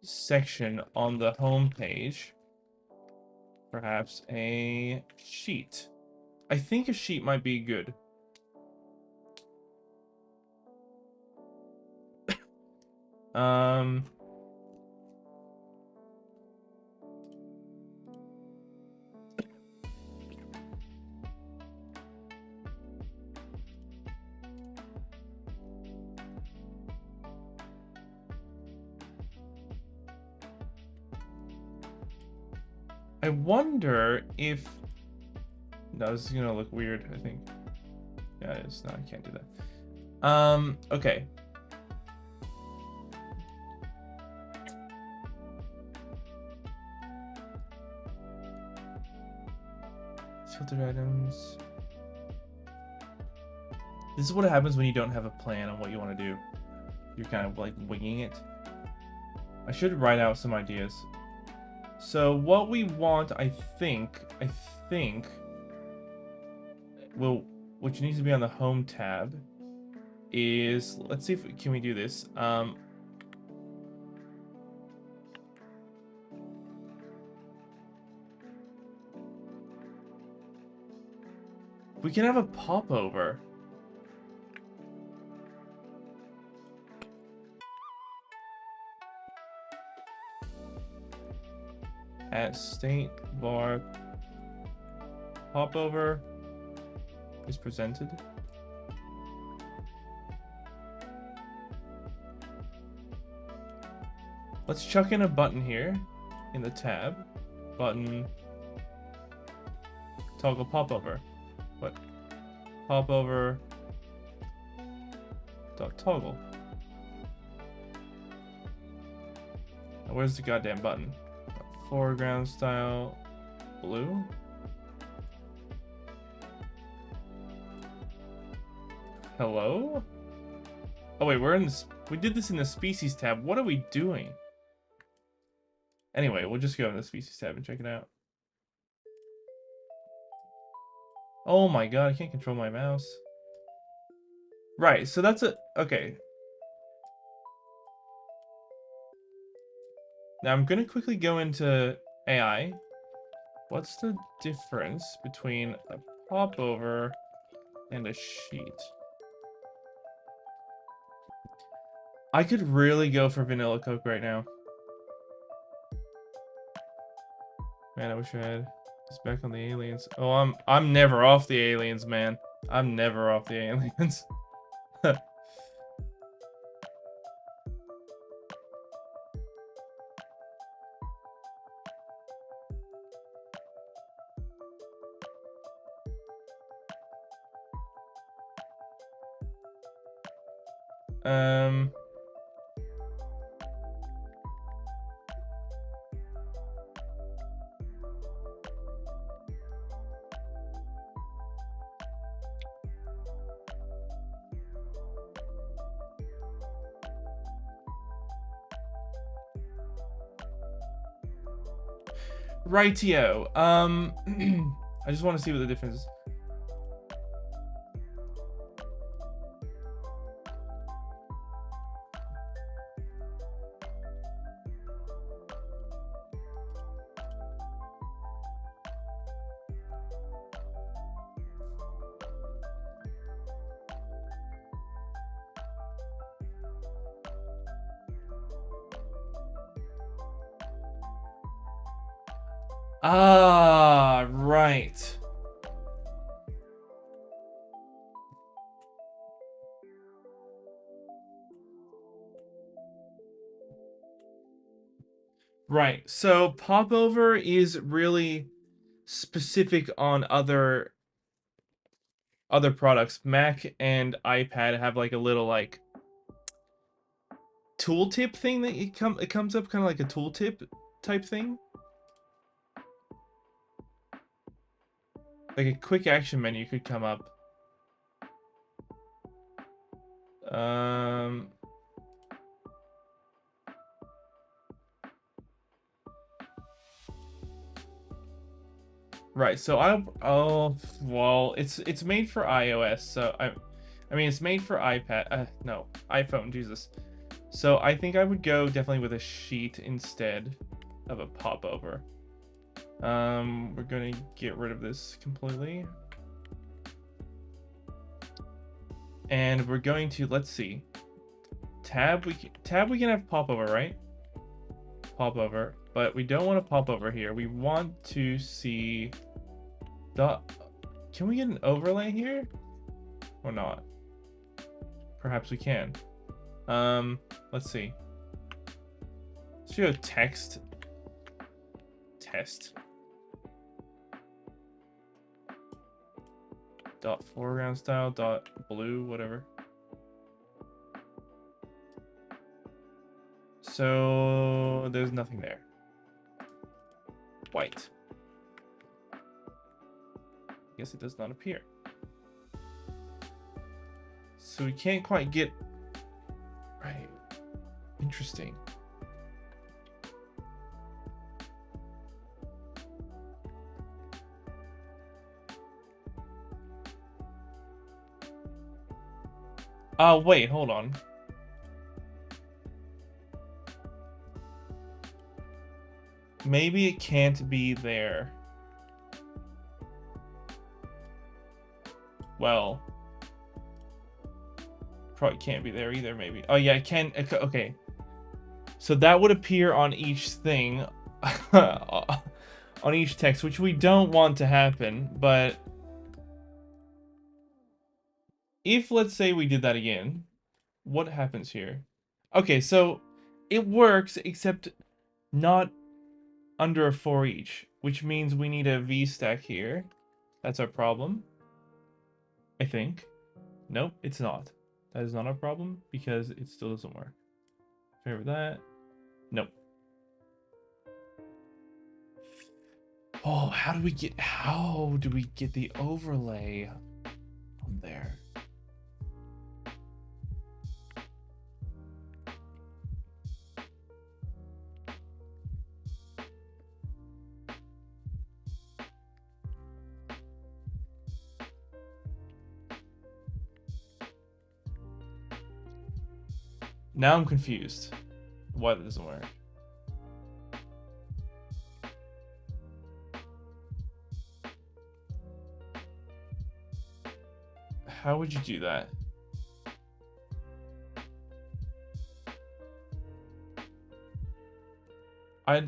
section on the home page. Perhaps a sheet. I think a sheet might be good. I wonder if... No, this is gonna look weird, I think. Yeah, it is. No, I can't do that. Okay. Filtered items. This is what happens when you don't have a plan on what you want to do. You're kind of like winging it. I should write out some ideas. So what we want, I think, well, which needs to be on the home tab, is, let's see if can we do this. We can have a popover. At state var popover is presented. Let's chuck in a button here in the tab. Button toggle popover. What? Popover dot toggle. Now where's the goddamn button? Foreground style blue. Hello? Oh wait, we're in this. We did this in the species tab. What are we doing? Anyway, we'll just go in the species tab and check it out. Oh my god, I can't control my mouse. Right, so that's a... Okay. Now I'm going to quickly go into AI. What's the difference between a popover and a sheet? I could really go for vanilla Coke right now. Man, I wish I had this back on the aliens. Oh, I'm never off the aliens, man. I'm never off the aliens. Rightio. I just want to see what the difference is. Ah, right. Right. So popover is really specific on other products. Mac and iPad have like a little like tooltip thing that it comes up kind of like a tooltip type thing. Like a quick action menu could come up. Right. So well, it's made for iOS. So I mean, it's made for iPad. No, iPhone. Jesus. So I think I would go definitely with a sheet instead of a popover. We're gonna get rid of this completely. And we're going to, let's see. Tab we can have popover, right? Popover, but we don't want to popover here. We want to see can we get an overlay here? Or not? Perhaps we can. Let's see. Let's go text. Test. Dot foreground style, dot blue, whatever. So there's nothing there. White. I guess it does not appear. So we can't quite get right. Interesting. Oh, wait, hold on. Maybe it can't be there. well, probably can't be there either, maybe. Oh yeah, it can. Okay, so that would appear on each thing, on each text, which we don't want to happen. But if, let's say, we did that again, what happens here? Okay, so it works, except not under a for each, which means we need a v stack here. That's our problem, I think. Nope, it's not. That is not our problem because it still doesn't work. Favor that. Nope. Oh, how do we get the overlay on there? Now I'm confused why that doesn't work. How would you do that? I'd...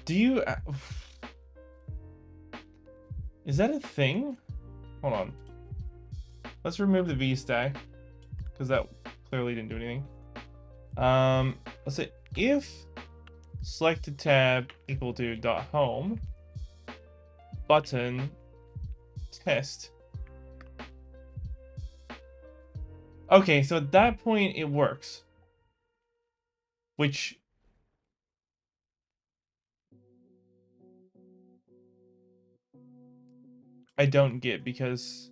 Do you... Is that a thing? Hold on. Let's remove the v stack, because that clearly didn't do anything. Let's say if selected tab equal to dot home button test. Okay, so at that point it works, which I don't get because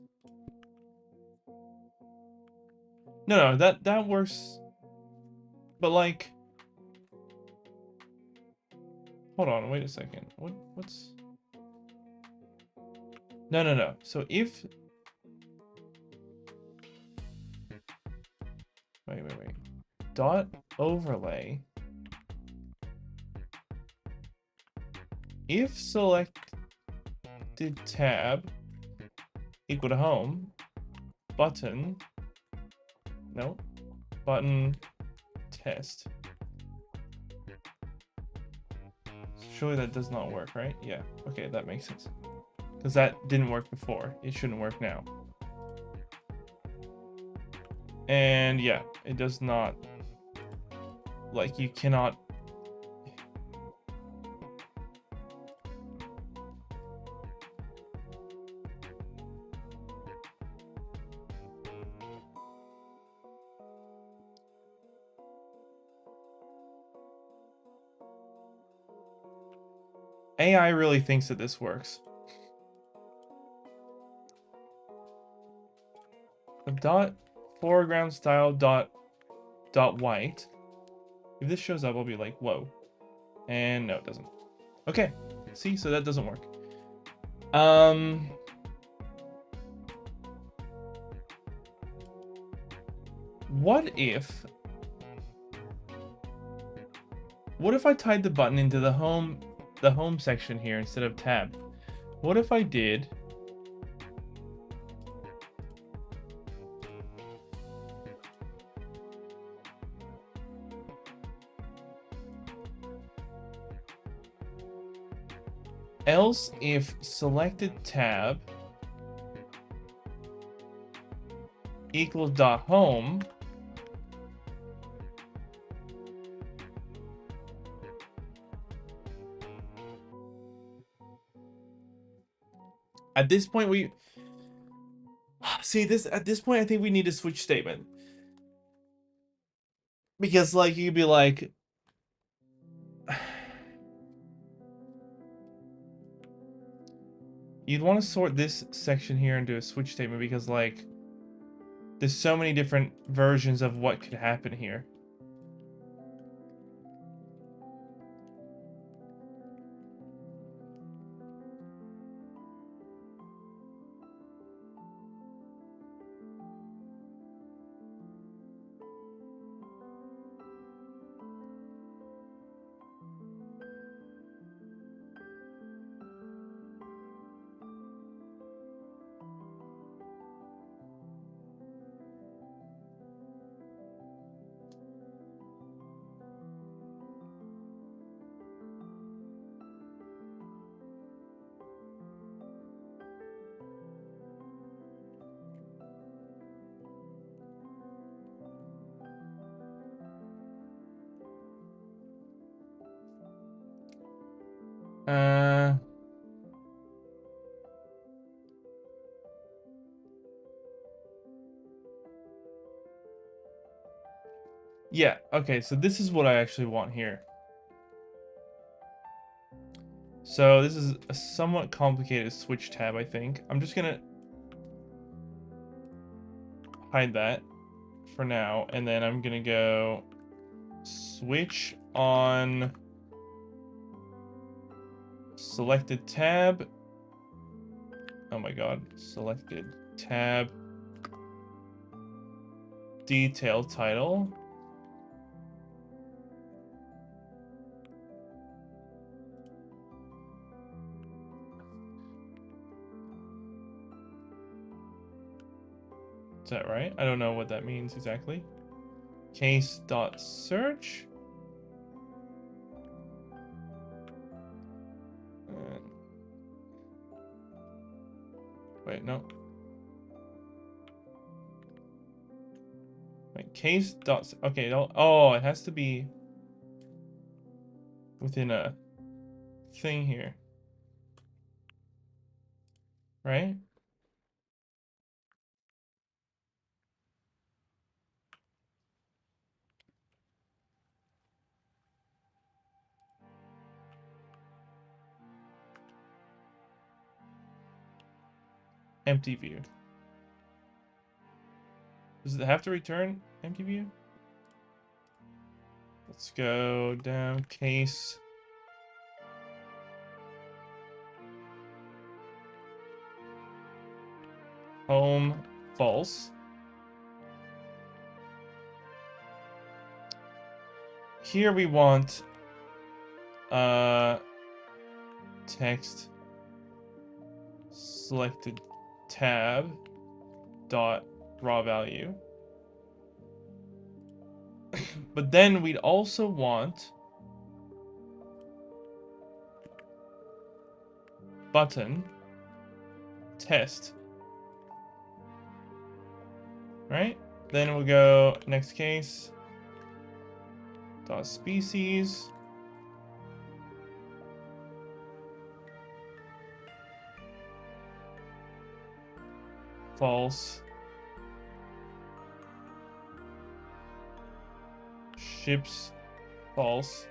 no, that works, but like, hold on, wait a second. What's no. So if wait. Dot overlay. If selected tab equal to home button button test. Surely that does not work, right? Yeah. Okay, that makes sense. Because that didn't work before. It shouldn't work now. And yeah, it does not. Like, you cannot. AI really thinks that this works. Dot foreground style dot white. If this shows up, I'll be like, whoa. And no, it doesn't. Okay. See, so that doesn't work. What if I tied the button into the home section here instead of tab? What if I did else if selected tab equals dot home at this point we see this at this point I think we need a switch statement, because like you'd be like You'd want to sort this section here into a switch statement because, like, there's so many different versions of what could happen here. Yeah, okay, so this is what I actually want here. So this is a somewhat complicated switch tab, I think. I'm just gonna hide that for now, and then I'm gonna go switch on selected tab. Oh my god, selected tab, detail title. Is that right? I don't know what that means exactly. Case.search. Wait, no. Wait, case dot. Okay, oh, it has to be within a thing here, right? Empty view. Does it have to return empty view? Let's go down case. Home false. Here we want text selected tab dot raw value. But then we'd also want button test, right? Then we'll go next case dot species false ships false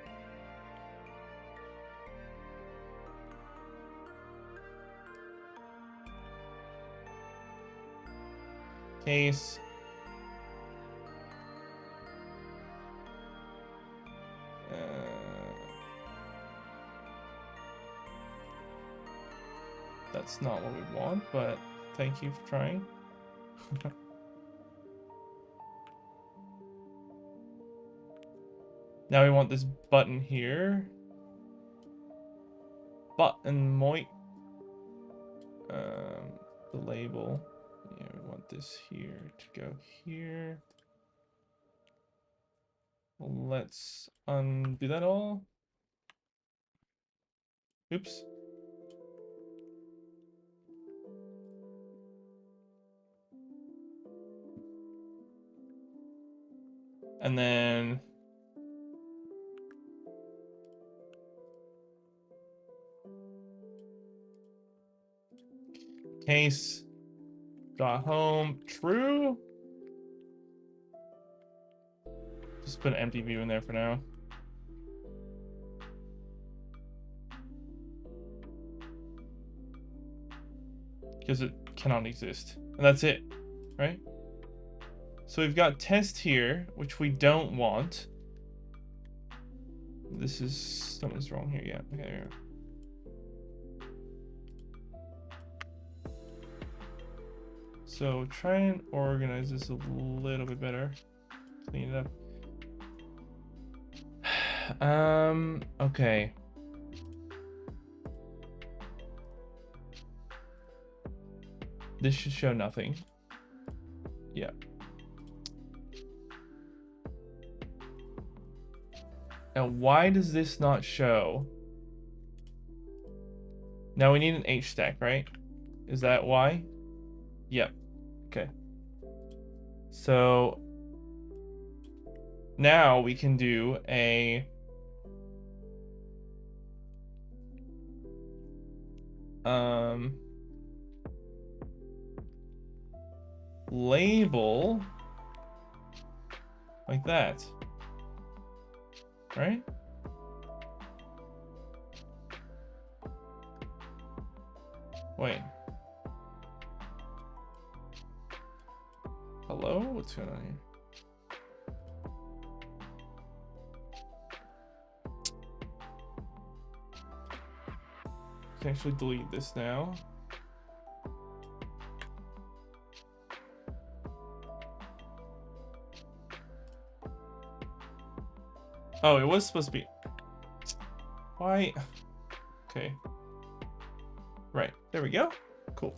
case that's not what we want, but thank you for trying. Now we want this button here. Button moit. The label. Yeah, we want this here to go here. Let's undo that all. Oops. And then case dot home true. Just put an empty view in there for now. because it cannot exist. And that's it, right? So we've got test here, which we don't want. This is, something's wrong here. Yeah, okay, there we go. So try and organize this a little bit better. Clean it up. Okay. This should show nothing. Yeah. Now, why does this not show? Now we need an H stack, right? Is that why? Yep. Okay. So now we can do a label like that, right? Wait. Hello? What's going on here? I can actually delete this now. Oh, it was supposed to be. Why? Okay. Right. There we go. Cool.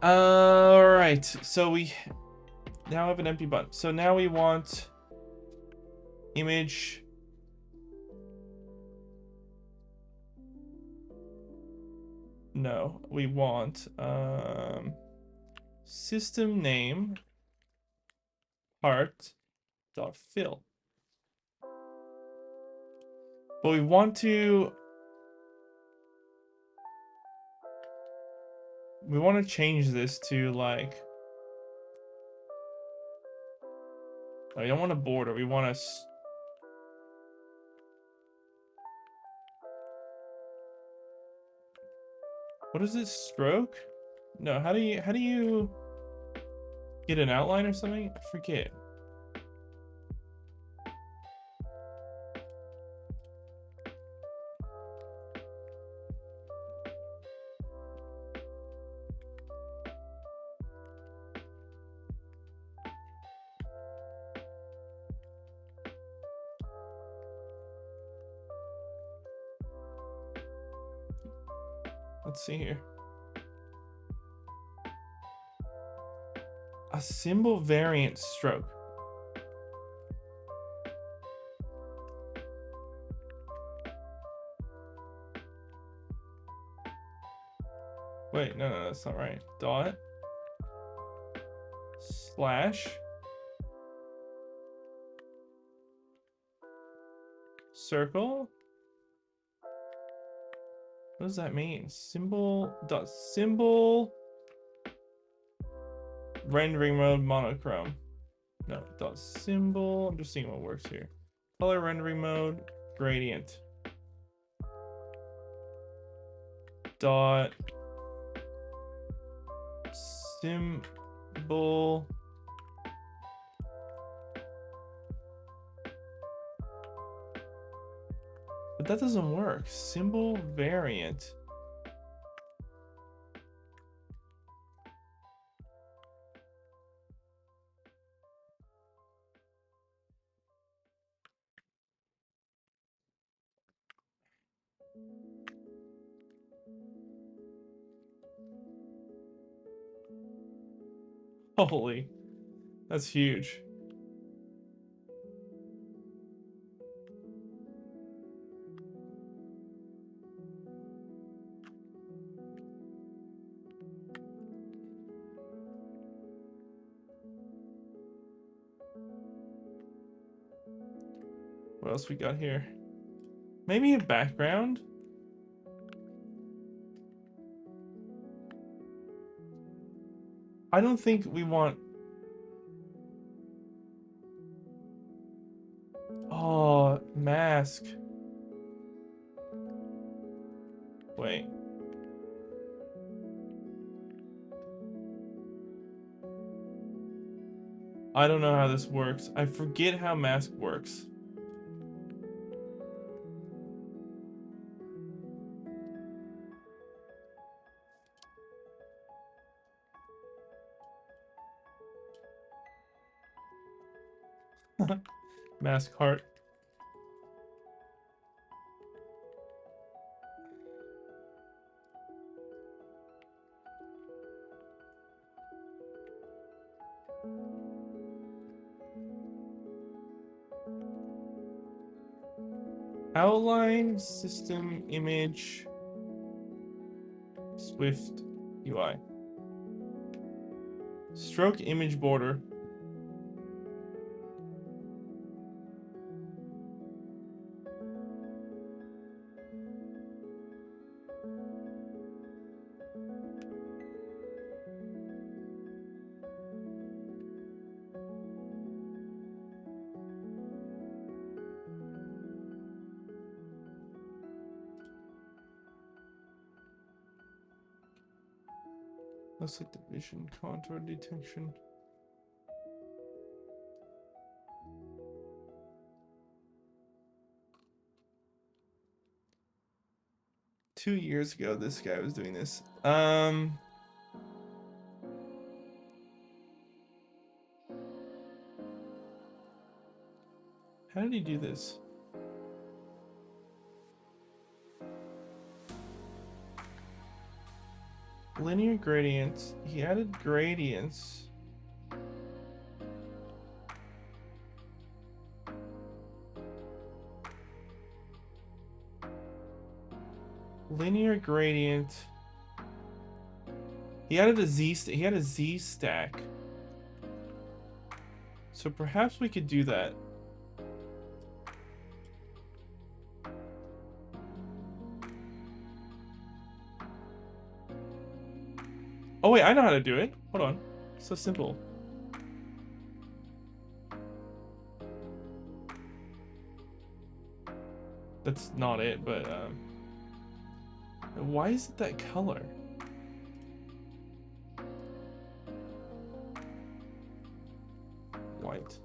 All right. So we now have an empty button. So now we want image. No, we want system name part dot fill. But we want to change this to like, oh, we don't want a border, we want a what is this, stroke? No, how do you get an outline or something? I forget. Let's see here. A symbol variant stroke. Wait, no, that's not right. Dot slash circle. What does that mean? Symbol dot symbol rendering mode monochrome. No, dot symbol. I'm just seeing what works here. Color rendering mode gradient. Dot symbol but that doesn't work. Symbol variant. Holy, that's huge. What else we got here? Maybe a background? I don't think we want... Oh, mask. Wait. I don't know how this works. I forget how mask works. Mask heart. Outline system image SwiftUI. Stroke image border. Looks like the vision contour detection. Two years ago, this guy was doing this. How did he do this? Linear gradients. He added gradients. Linear gradient. He added a Z. He had a Z stack. So perhaps we could do that. Oh wait, I know how to do it. Hold on. It's so simple. That's not it, but why is it that color? White.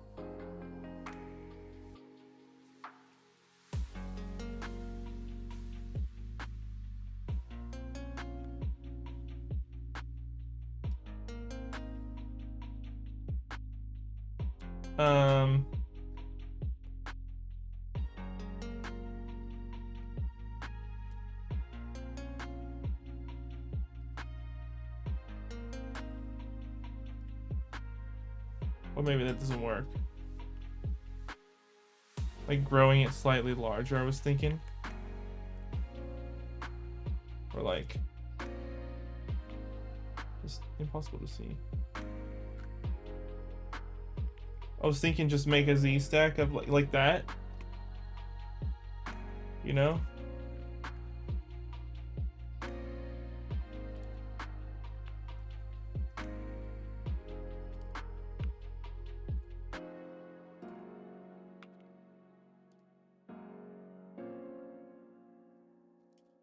Or maybe that doesn't work. Like growing it slightly larger, I was thinking. Or like, it's impossible to see. I was thinking just make a Z stack of like that. You know?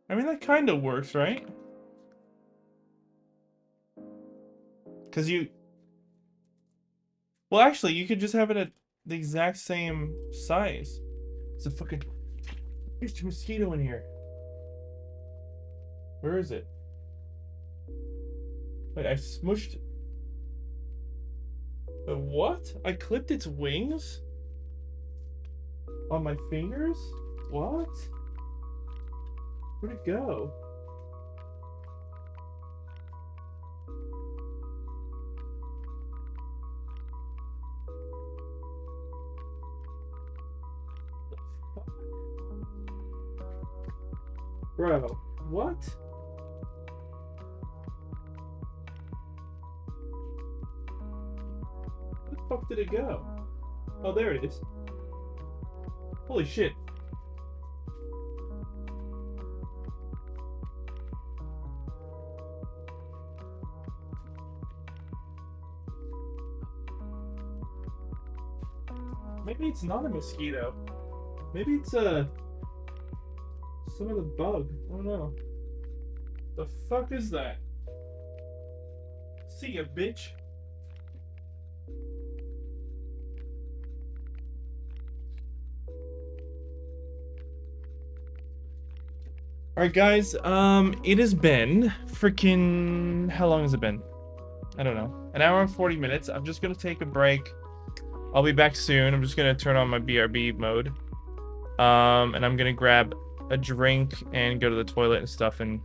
I mean, that kind of works, right? Because you... Well, actually, you could just have it at the exact same size. It's a fucking... There's a mosquito in here. Where is it? Wait, I smushed... What? I clipped its wings? On my fingers? What? Where'd it go? Bro, what? Where the fuck did it go? Oh, there it is. Holy shit. Maybe it's not a mosquito. Maybe it's some of the bug. I don't know. The fuck is that? See ya, bitch. Alright guys, it has been freaking, how long has it been? I don't know. An hour and 40 minutes. I'm just gonna take a break. I'll be back soon. I'm just gonna turn on my BRB mode. And I'm gonna grab a drink and go to the toilet and stuff and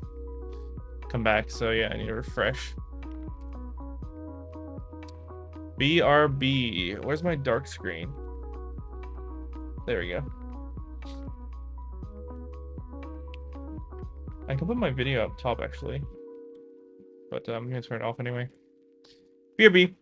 come back. So yeah, I need to refresh. BRB. Where's my dark screen? There we go. I can put my video up top actually, but I'm gonna turn it off anyway. BRB.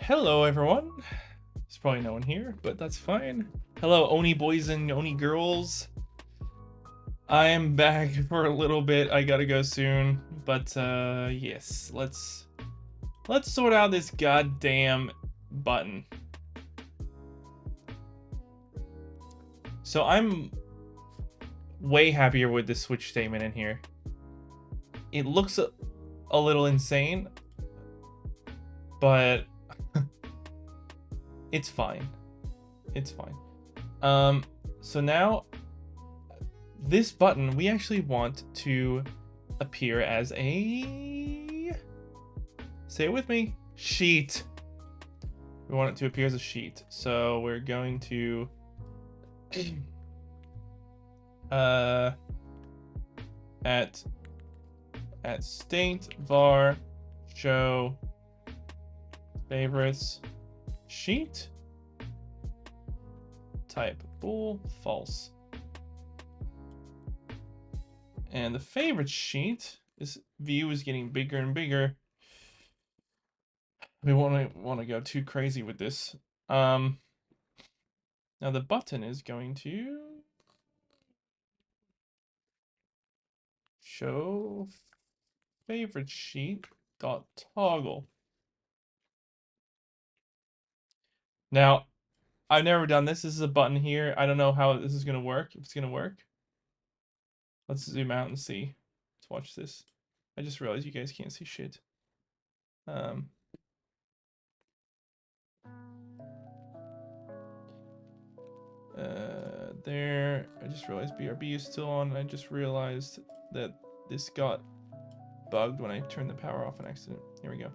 Hello, everyone. There's probably no one here, but that's fine. Hello, Oni boys and Oni girls. I am back for a little bit. I gotta go soon, but yes, let's sort out this goddamn button. So I'm way happier with the switch statement in here. It looks a little insane, but it's fine. It's fine. So now this button we actually want to appear as a, say it with me, sheet. We want it to appear as a sheet. So we're going to at state var show favorites sheet. Type bool, false. And the favorite sheet, this view is getting bigger and bigger. We want to go too crazy with this. Now the button is going to show favorite sheet dot toggle. Now, I've never done this. This is a button here. I don't know how this is gonna work. If it's gonna work. Let's zoom out and see. Let's watch this. I just realized you guys can't see shit. There. I just realized BRB is still on. And I just realized that this got bugged when I turned the power off on accident. Here we go.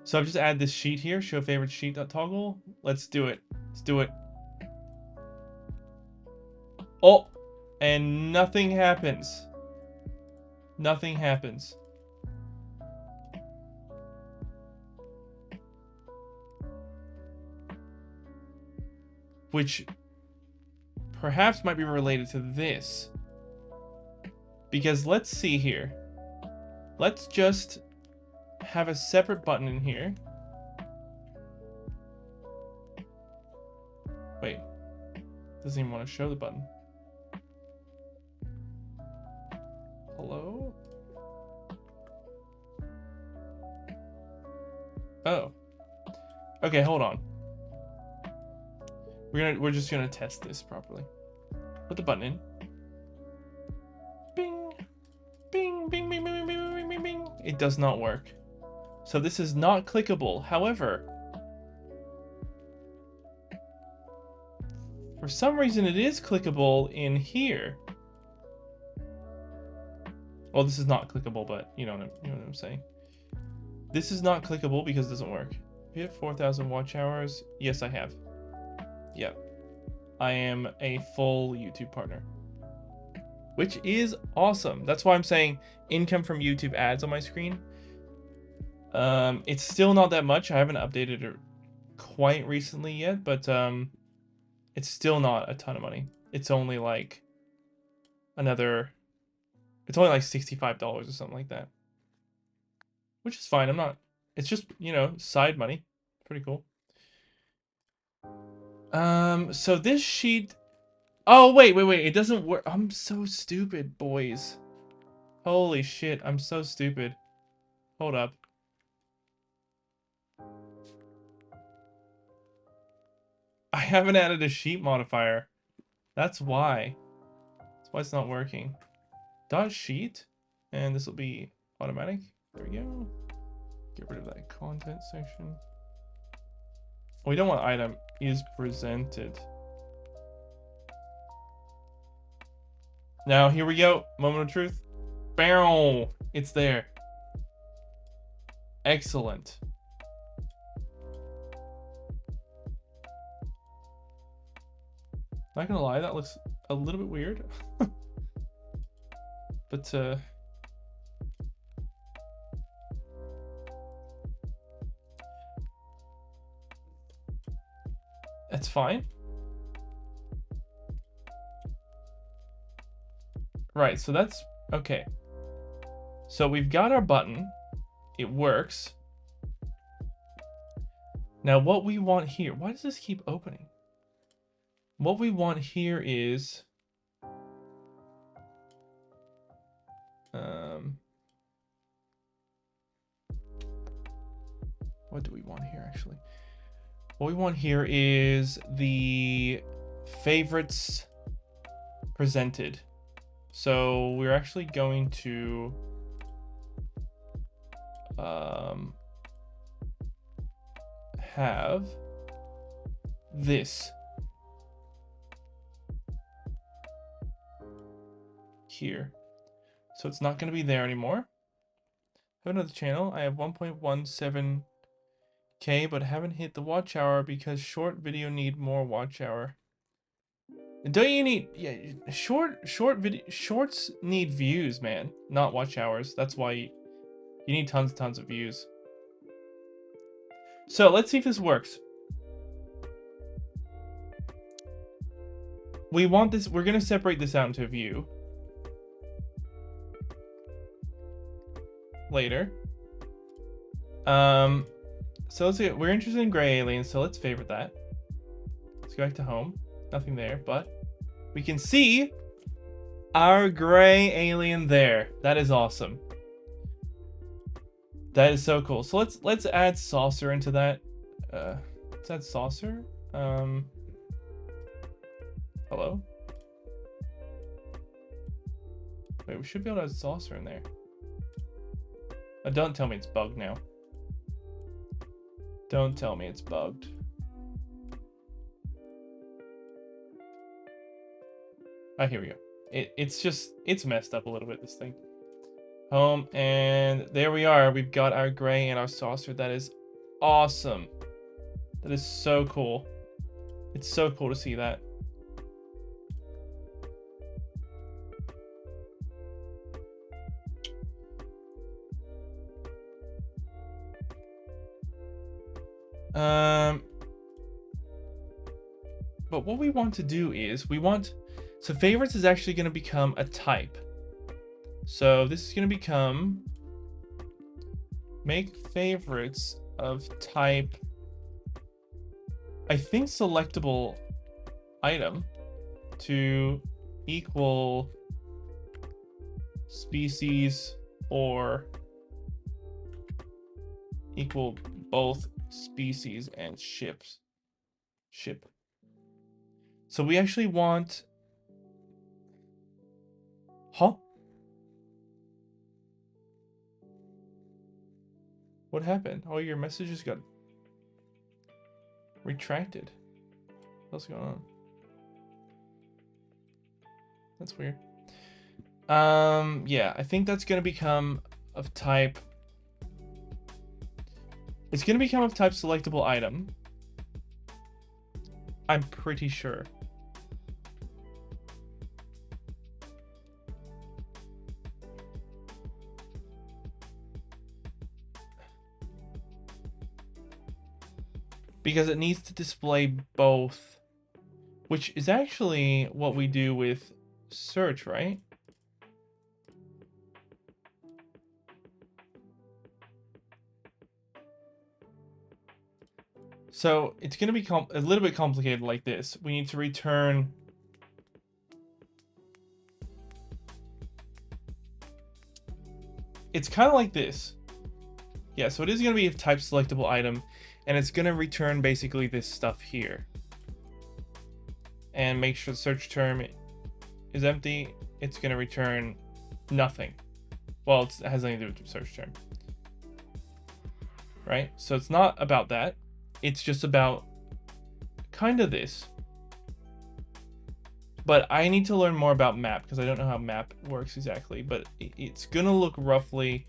So I've just added this sheet here. Show favorite sheet toggle. Let's do it. Let's do it. Oh, and nothing happens. Nothing happens. Which perhaps might be related to this. Because let's see here. Let's just have a separate button in here. Wait. Doesn't even want to show the button. Hello? Oh. Okay, hold on. We're just gonna test this properly. Put the button in. Bing, bing, bing, bing, bing, bing, bing, bing, bing. It does not work. So this is not clickable. However, for some reason it is clickable in here. Well, this is not clickable, but you know what I'm saying. This is not clickable because it doesn't work. Have you had 4,000 watch hours? Yes, I have. Yep. I am a full YouTube partner. Which is awesome. That's why I'm saying income from YouTube ads on my screen. It's still not that much. I haven't updated it quite recently yet, but it's still not a ton of money. It's only like it's only like $65 or something like that. Which is fine. It's just, side money. Pretty cool. So this sheet, oh, wait, it doesn't work. I'm so stupid, boys. Holy shit, I'm so stupid. Hold up. I haven't added a sheet modifier. That's why. That's why it's not working. Dot sheet, and this will be automatic. There we go. Get rid of that content section. We don't want item is presented. Now, here we go. Moment of truth. Bam! It's there. Excellent. Not gonna lie, that looks a little bit weird. But, that's fine. Right, so that's okay. So we've got our button. It works. Now what we want here, why does this keep opening? What we want here is what do we want here actually? What we want here is the favorites presented. So we're actually going to have this here. So it's not going to be there anymore. I have another channel. I have 1.17K, but haven't hit the watch hour because short video need more watch hour. Don't you need, yeah, shorts need views, man, not watch hours. That's why You need tons and tons of views. So let's see if this works. We want this, we're gonna separate this out into a view later. So let's see, we're interested in gray aliens, so let's favorite that. Let's go back to home. Nothing there, but we can see our gray alien there. That is awesome. That is so cool. So let's add saucer into that. Let's add saucer. Hello? Wait, we should be able to add saucer in there. Don't tell me it's bugged now. Don't tell me it's bugged. Ah, here we go. It's messed up a little bit, this thing. Home, and there we are. We've got our gray and our saucer. That is awesome. That is so cool. It's so cool to see that. But what we want to do is so favorites is actually going to become a type. So this is going to become make favorites of type, I think, selectable item to equal species or equal both species and ship. So we actually want, huh? What happened? Oh, your messages got retracted. What's going on? That's weird. Yeah, I think that's gonna become of type. It's gonna become of type selectable item. I'm pretty sure. Because it needs to display both, which is actually what we do with search, right? So it's going to be a little bit complicated like this. We need to return it's kind of like this. Yeah, so it is going to be a type selectable item, and it's going to return basically this stuff here. And make sure the search term is empty. It's going to return nothing. Well, it has nothing to do with the search term. Right? So it's not about that. It's just about kind of this. But I need to learn more about map because I don't know how map works exactly. But it's going to look roughly...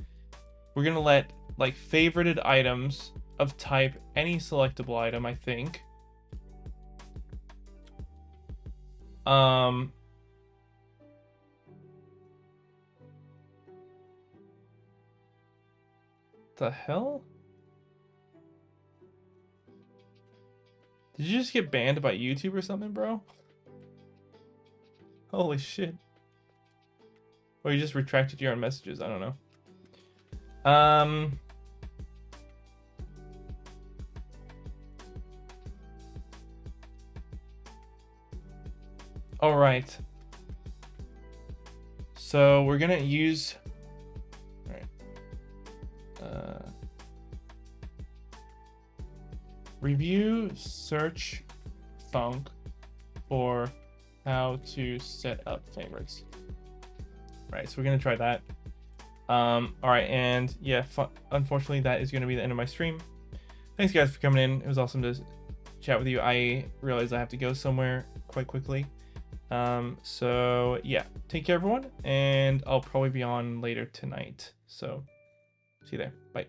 We're going to let like favorited items of type any selectable item, I think. The hell? Did you just get banned by YouTube or something, bro? Holy shit. Or you just retracted your own messages, I don't know. All right. So we're gonna use, all right. Review search func for how to set up favorites. Right, so we're gonna try that. All right, and yeah, unfortunately that is gonna be the end of my stream. Thanks guys for coming in. It was awesome to chat with you. I realize I have to go somewhere quite quickly. So yeah, take care everyone, and I'll probably be on later tonight. So see you there. Bye.